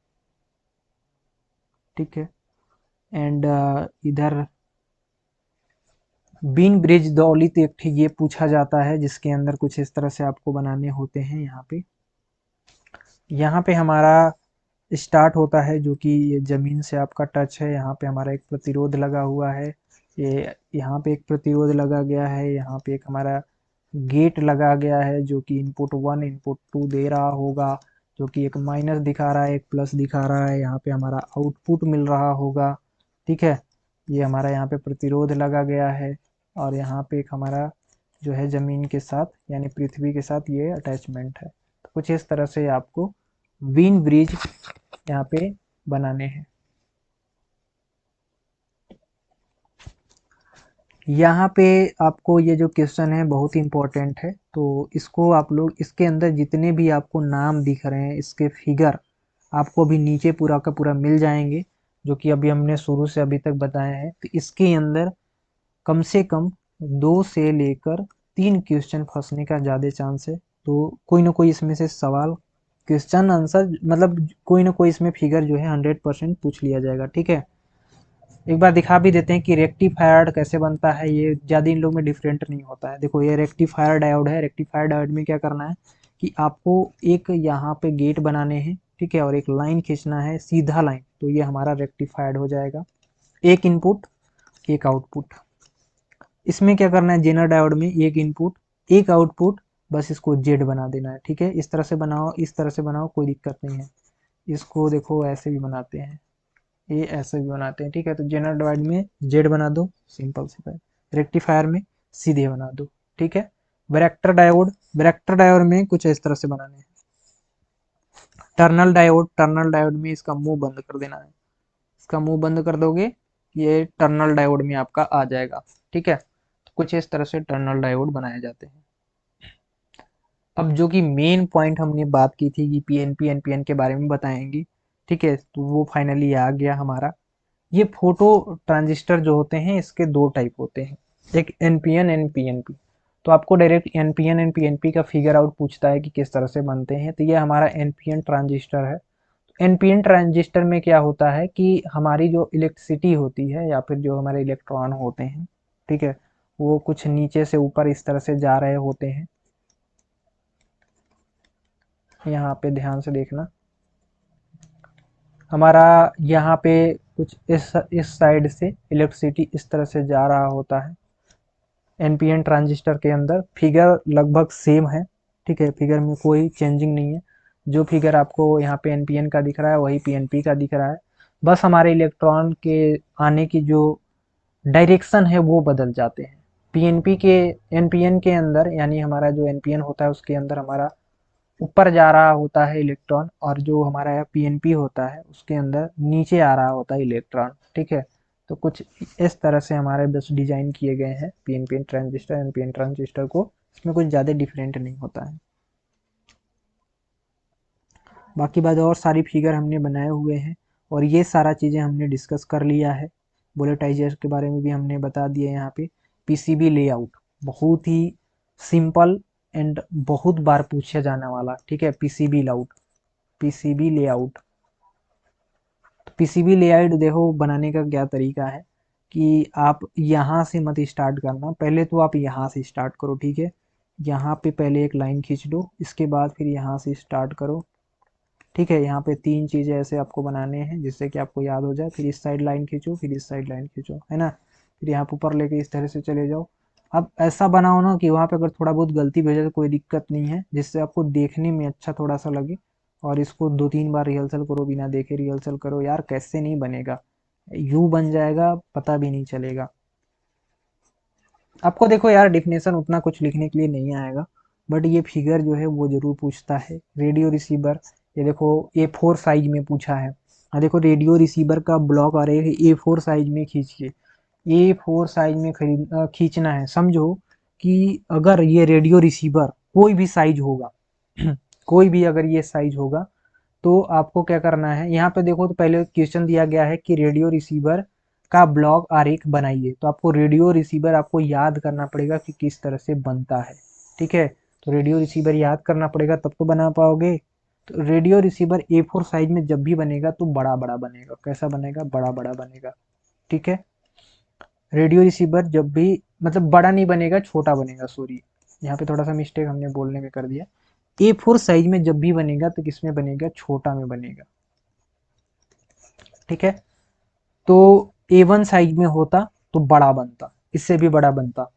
ठीक है। एंड इधर बीन ब्रिज दौलित एक ठीक ये पूछा जाता है, जिसके अंदर कुछ इस तरह से आपको बनाने होते हैं। यहाँ पे हमारा स्टार्ट होता है जो कि ये ज़मीन से आपका टच है। यहाँ पे हमारा एक प्रतिरोध लगा हुआ है, ये यहाँ पे एक प्रतिरोध लगा गया है, यहाँ पे एक हमारा गेट लगा गया है जो कि इनपुट 1 इनपुट 2 दे रहा होगा, जो कि एक माइनस दिखा रहा है एक प्लस दिखा रहा है। यहाँ पे हमारा आउटपुट मिल रहा होगा, ठीक है। ये हमारा यहाँ पे प्रतिरोध लगा गया है और यहाँ पे एक हमारा जो है ज़मीन के साथ यानी पृथ्वी के साथ ये अटैचमेंट है। तो कुछ इस तरह से आपको व्हीन ब्रिज यहाँ पे बनाने हैं। यहाँ पे आपको ये जो क्वेश्चन है बहुत ही इंपॉर्टेंट है, तो इसको आप लोग इसके अंदर जितने भी आपको नाम दिख रहे हैं इसके फिगर आपको अभी नीचे पूरा का पूरा मिल जाएंगे, जो कि अभी हमने शुरू से अभी तक बताया है। तो इसके अंदर कम से कम 2 से लेकर 3 क्वेश्चन फंसने का ज़्यादा चांस है। तो कोई ना कोई इसमें से सवाल क्वेश्चन आंसर मतलब कोई ना कोई इसमें फिगर जो है 100% पूछ लिया जाएगा, ठीक है। एक बार दिखा भी देते हैं कि रेक्टिफायर कैसे बनता है। ये ज़्यादा इन लोग में डिफरेंट नहीं होता है। देखो ये रेक्टिफायर डायोड है। रेक्टिफायर डायोड में क्या करना है कि आपको एक यहाँ पे गेट बनाने हैं, ठीक है, और एक लाइन खींचना है सीधा लाइन, तो ये हमारा रेक्टिफाइड हो जाएगा। एक इनपुट एक आउटपुट। इसमें क्या करना है, जेनर डायोड में एक इनपुट एक आउटपुट, बस इसको जेड बना देना है, ठीक है। इस तरह से बनाओ, इस तरह से बनाओ, कोई दिक्कत नहीं है। इसको देखो ऐसे भी बनाते हैं, ये ऐसे भी बनाते हैं, ठीक है। तो जेनर डिवाइड में जेड बना दो, सिंपल सी बात। रेक्टिफायर में सीधे बना दो, ठीक है। बैरेक्टर डायोड में कुछ इस तरह से बनाने हैं। टर्नल डायोड में इसका मुंह बंद कर देना है। इसका मुंह बंद कर दोगे, ये टर्नल डायोड में आपका आ जाएगा, ठीक है। तो कुछ इस तरह से टर्नल डायोड बनाए जाते हैं। अब जो कि मेन पॉइंट हमने बात की थी कि पीएनपी एनपीएन के बारे में बताएंगे, ठीक है, तो वो फाइनली आ गया हमारा। ये फोटो ट्रांजिस्टर जो होते हैं इसके 2 टाइप होते हैं, एक एनपीएन एंड पीएनपी। तो आपको डायरेक्ट एनपीएन एंड पीएनपी का फिगर आउट पूछता है कि किस तरह से बनते हैं, तो ये हमारा एनपीएन ट्रांजिस्टर है। एनपीएन ट्रांजिस्टर में क्या होता है कि हमारी जो इलेक्ट्रिसिटी होती है या फिर जो हमारे इलेक्ट्रॉन होते हैं, ठीक है, वो कुछ नीचे से ऊपर इस तरह से जा रहे होते हैं। यहाँ पे ध्यान से देखना, हमारा यहाँ पे कुछ इस साइड से इलेक्ट्रिसिटी इस तरह से जा रहा होता है। एनपीएन ट्रांजिस्टर के अंदर फिगर लगभग सेम है, ठीक है, फिगर में कोई चेंजिंग नहीं है। जो फिगर आपको यहाँ पे एनपीएन का दिख रहा है वही पीएनपी का दिख रहा है। बस हमारे इलेक्ट्रॉन के आने की जो डायरेक्शन है वो बदल जाते हैं। पीएनपी के एनपीएन के अंदर, यानी हमारा जो एनपीएन होता है उसके अंदर हमारा ऊपर जा रहा होता है इलेक्ट्रॉन, और जो हमारा पीएनपी होता है उसके अंदर नीचे आ रहा होता है इलेक्ट्रॉन, ठीक है। तो कुछ इस तरह से हमारे बस डिजाइन किए गए हैं पीएनपी ट्रांजिस्टर, एनपीएन ट्रांजिस्टर को। इसमें कुछ ज़्यादा डिफरेंट नहीं होता है। बाकी बात और सारी फिगर हमने बनाए हुए हैं, और ये सारा चीज़ें हमने डिस्कस कर लिया है। बुलेटाइजर के बारे में भी हमने बता दिया यहाँ पे। पीसीबी लेआउट बहुत ही सिंपल एंड बहुत बार पूछा जाने वाला, ठीक है। पीसीबी लेआउट, तो पीसीबी लेआउट देखो बनाने का क्या तरीका है कि आप यहाँ से मत स्टार्ट करना, पहले तो आप यहाँ से स्टार्ट करो, ठीक है। यहाँ पे पहले एक लाइन खींच लो, इसके बाद फिर यहाँ से स्टार्ट करो, ठीक है। यहाँ पे 3 चीज़ें ऐसे आपको बनाने हैं जिससे कि आपको याद हो जाए। फिर इस साइड लाइन खींचो, फिर इस साइड लाइन खींचो, है ना। फिर यहाँ पे ऊपर लेके इस तरह से चले जाओ। अब ऐसा बनाओ ना कि वहाँ पे अगर थोड़ा बहुत गलती भी हो जाए तो कोई दिक्कत नहीं है, जिससे आपको देखने में अच्छा थोड़ा सा लगे। और इसको 2-3 बार रिहर्सल करो, बिना देखे रिहर्सल करो यार, कैसे नहीं बनेगा। यू बन जाएगा, पता भी नहीं चलेगा आपको। देखो यार, डिफिनेशन उतना कुछ लिखने के लिए नहीं आएगा, बट ये फिगर जो है वो जरूर पूछता है। रेडियो रिसीवर, ये देखो A4 साइज में पूछा है। देखो रेडियो रिसीवर का ब्लॉक आ रहे है A4 साइज में खींचिए। A4 साइज में खींचना है। समझो कि अगर ये रेडियो रिसीवर कोई भी साइज होगा कोई भी अगर ये साइज होगा, तो आपको क्या करना है, यहाँ पे देखो तो पहले क्वेश्चन दिया गया है कि रेडियो रिसीवर का ब्लॉक आरेख बनाइए। तो आपको रेडियो रिसीवर आपको याद करना पड़ेगा कि किस तरह से बनता है, ठीक है। तो रेडियो रिसीवर याद करना पड़ेगा तब तो बना पाओगे। तो रेडियो रिसीवर A4 साइज में जब भी बनेगा तो बड़ा बड़ा बनेगा। कैसा बनेगा? बड़ा बड़ा बनेगा, ठीक है। रेडियो रिसीवर जब भी, मतलब बड़ा नहीं बनेगा, छोटा बनेगा, सॉरी यहाँ पे थोड़ा सा मिस्टेक हमने बोलने में कर दिया। A4 साइज में जब भी बनेगा तो किस में बनेगा? छोटा में बनेगा, ठीक है। तो A1 साइज में होता तो बड़ा बनता, इससे भी बड़ा बनता।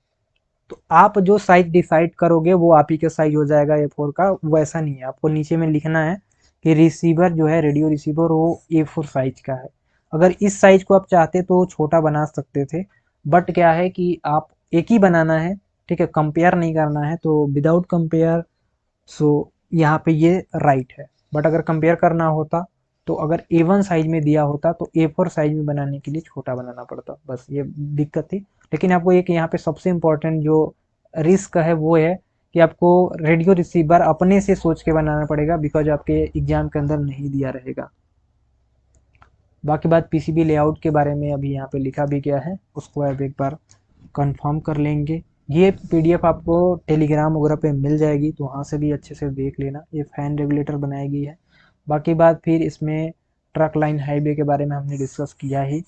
तो आप जो साइज डिसाइड करोगे वो आप ही का साइज हो जाएगा A4 का। वैसा नहीं है, आपको नीचे में लिखना है कि रिसीवर जो है, रेडियो रिसीवर, वो A4 साइज का है। अगर इस साइज को आप चाहते तो छोटा बना सकते थे, बट क्या है कि आप एक ही बनाना है, ठीक है, कंपेयर नहीं करना है। तो विदाउट कंपेयर, सो यहाँ पे ये राइट है। बट अगर कंपेयर करना होता तो अगर A1 साइज में दिया होता तो A4 साइज में बनाने के लिए छोटा बनाना पड़ता, बस ये दिक्कत थी। लेकिन आपको एक यहाँ पे सबसे इम्पोर्टेंट जो रिस्क है वो है कि आपको रेडियो रिसीवर अपने से सोच के बनाना पड़ेगा, बिकॉज आपके एग्जाम के अंदर नहीं दिया रहेगा। बाकी बात पीसीबी लेआउट के बारे में अभी यहाँ पे लिखा भी गया है, उसको आप एक बार कंफर्म कर लेंगे। ये पीडीएफ आपको टेलीग्राम वगैरह पे मिल जाएगी, तो वहाँ से भी अच्छे से देख लेना। ये फैन रेगुलेटर बनाई गई है। बाकी बात फिर इसमें ट्रक लाइन हाईवे के बारे में हमने डिस्कस किया ही,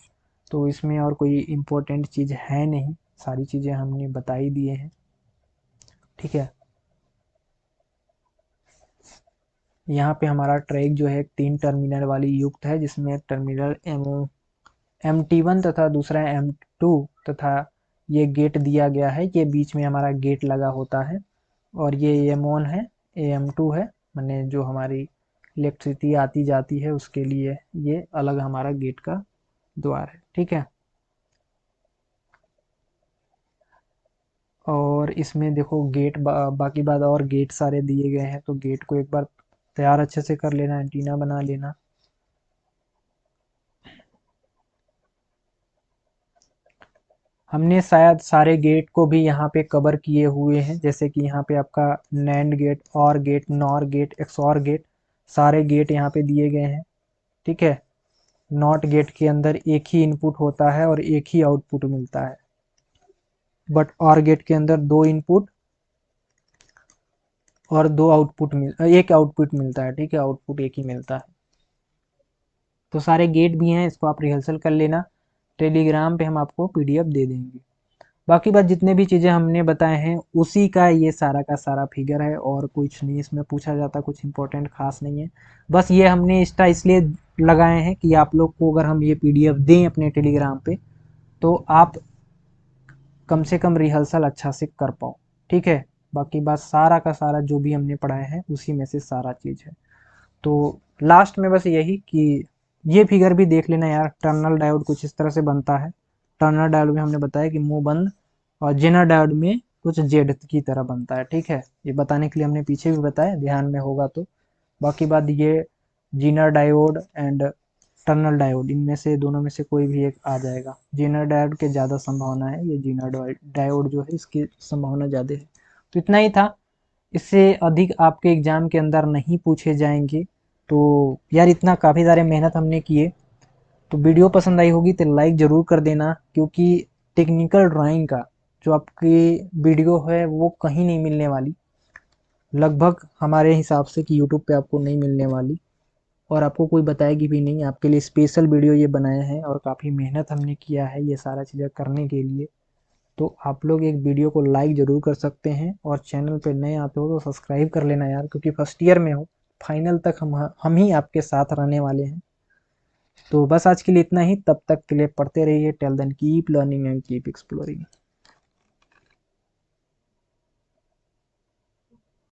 तो इसमें और कोई इम्पोर्टेंट चीज़ है नहीं, सारी चीज़ें हमने बता ही दिए हैं, ठीक है। यहाँ पे हमारा ट्रैक जो है 3 टर्मिनल वाली युक्त है, जिसमें टर्मिनल MT1 तथा दूसरा M2 तथा ये गेट दिया गया है। ये बीच में हमारा गेट लगा होता है, और ये AM1 है, AM2 है, मैंने जो हमारी इलेक्ट्रिसिटी आती जाती है उसके लिए ये अलग हमारा गेट का द्वार है, ठीक है। और इसमें देखो गेट बाकी बात और गेट सारे दिए गए हैं, तो गेट को एक बार तैयार अच्छे से कर लेना, एंटीना बना लेना। हमने शायद सारे गेट को भी यहाँ पे कवर किए हुए हैं, जैसे कि यहाँ पे आपका NAND gate, OR gate, NOR gate, XOR gate, सारे गेट यहाँ पे दिए गए हैं, ठीक है। नॉट गेट के अंदर एक ही इनपुट होता है और एक ही आउटपुट मिलता है, बट और गेट के अंदर दो इनपुट और एक आउटपुट मिलता है, ठीक है, आउटपुट एक ही मिलता है। तो सारे गेट भी हैं, इसको आप रिहर्सल कर लेना, टेलीग्राम पे हम आपको पीडीएफ दे देंगे। बाकी बात जितने भी चीज़ें हमने बताए हैं उसी का ये सारा का सारा फिगर है, और कुछ नहीं इसमें पूछा जाता, कुछ इंपॉर्टेंट खास नहीं है। बस ये हमने इंस्टा इसलिए लगाए हैं कि आप लोग को अगर हम ये पीडीएफ दें अपने टेलीग्राम पे तो आप कम से कम रिहर्सल अच्छा से कर पाओ, ठीक है। बाकी बात सारा का सारा जो भी हमने पढ़ाया है उसी में से सारा चीज़ है। तो लास्ट में बस यही कि ये फिगर भी देख लेना यार, टर्नल डायोड कुछ इस तरह से बनता है। टर्नल डायोड में हमने बताया कि मुंह बंद, और जेनर डायोड में कुछ जेड की तरह बनता है, ठीक है। ये बताने के लिए हमने पीछे भी बताया, ध्यान में होगा तो। बाकी बात ये Zener diode and tunnel diode, इनमें से दोनों में से कोई भी एक आ जाएगा। जीनर डायोड के ज़्यादा संभावना है, ये जीनर डायोड जो है इसकी संभावना ज़्यादा है। तो इतना ही था, इससे अधिक आपके एग्ज़ाम के अंदर नहीं पूछे जाएंगे। तो यार इतना काफ़ी सारे मेहनत हमने किए, तो वीडियो पसंद आई होगी तो लाइक ज़रूर कर देना, क्योंकि टेक्निकल ड्राइंग का जो आपकी वीडियो है वो कहीं नहीं मिलने वाली, लगभग हमारे हिसाब से कि यूट्यूब पे आपको नहीं मिलने वाली, और आपको कोई बताएगी भी नहीं। आपके लिए स्पेशल वीडियो ये बनाया है, और काफ़ी मेहनत हमने किया है ये सारा चीज़ें करने के लिए। तो आप लोग एक वीडियो को लाइक ज़रूर कर सकते हैं, और चैनल पे नए आते हो तो सब्सक्राइब कर लेना यार, क्योंकि फर्स्ट ईयर में हो, फाइनल तक हम ही आपके साथ रहने वाले हैं। तो बस आज के लिए इतना ही, तब तक के लिए पढ़ते रहिए। Till then keep learning and keep exploring.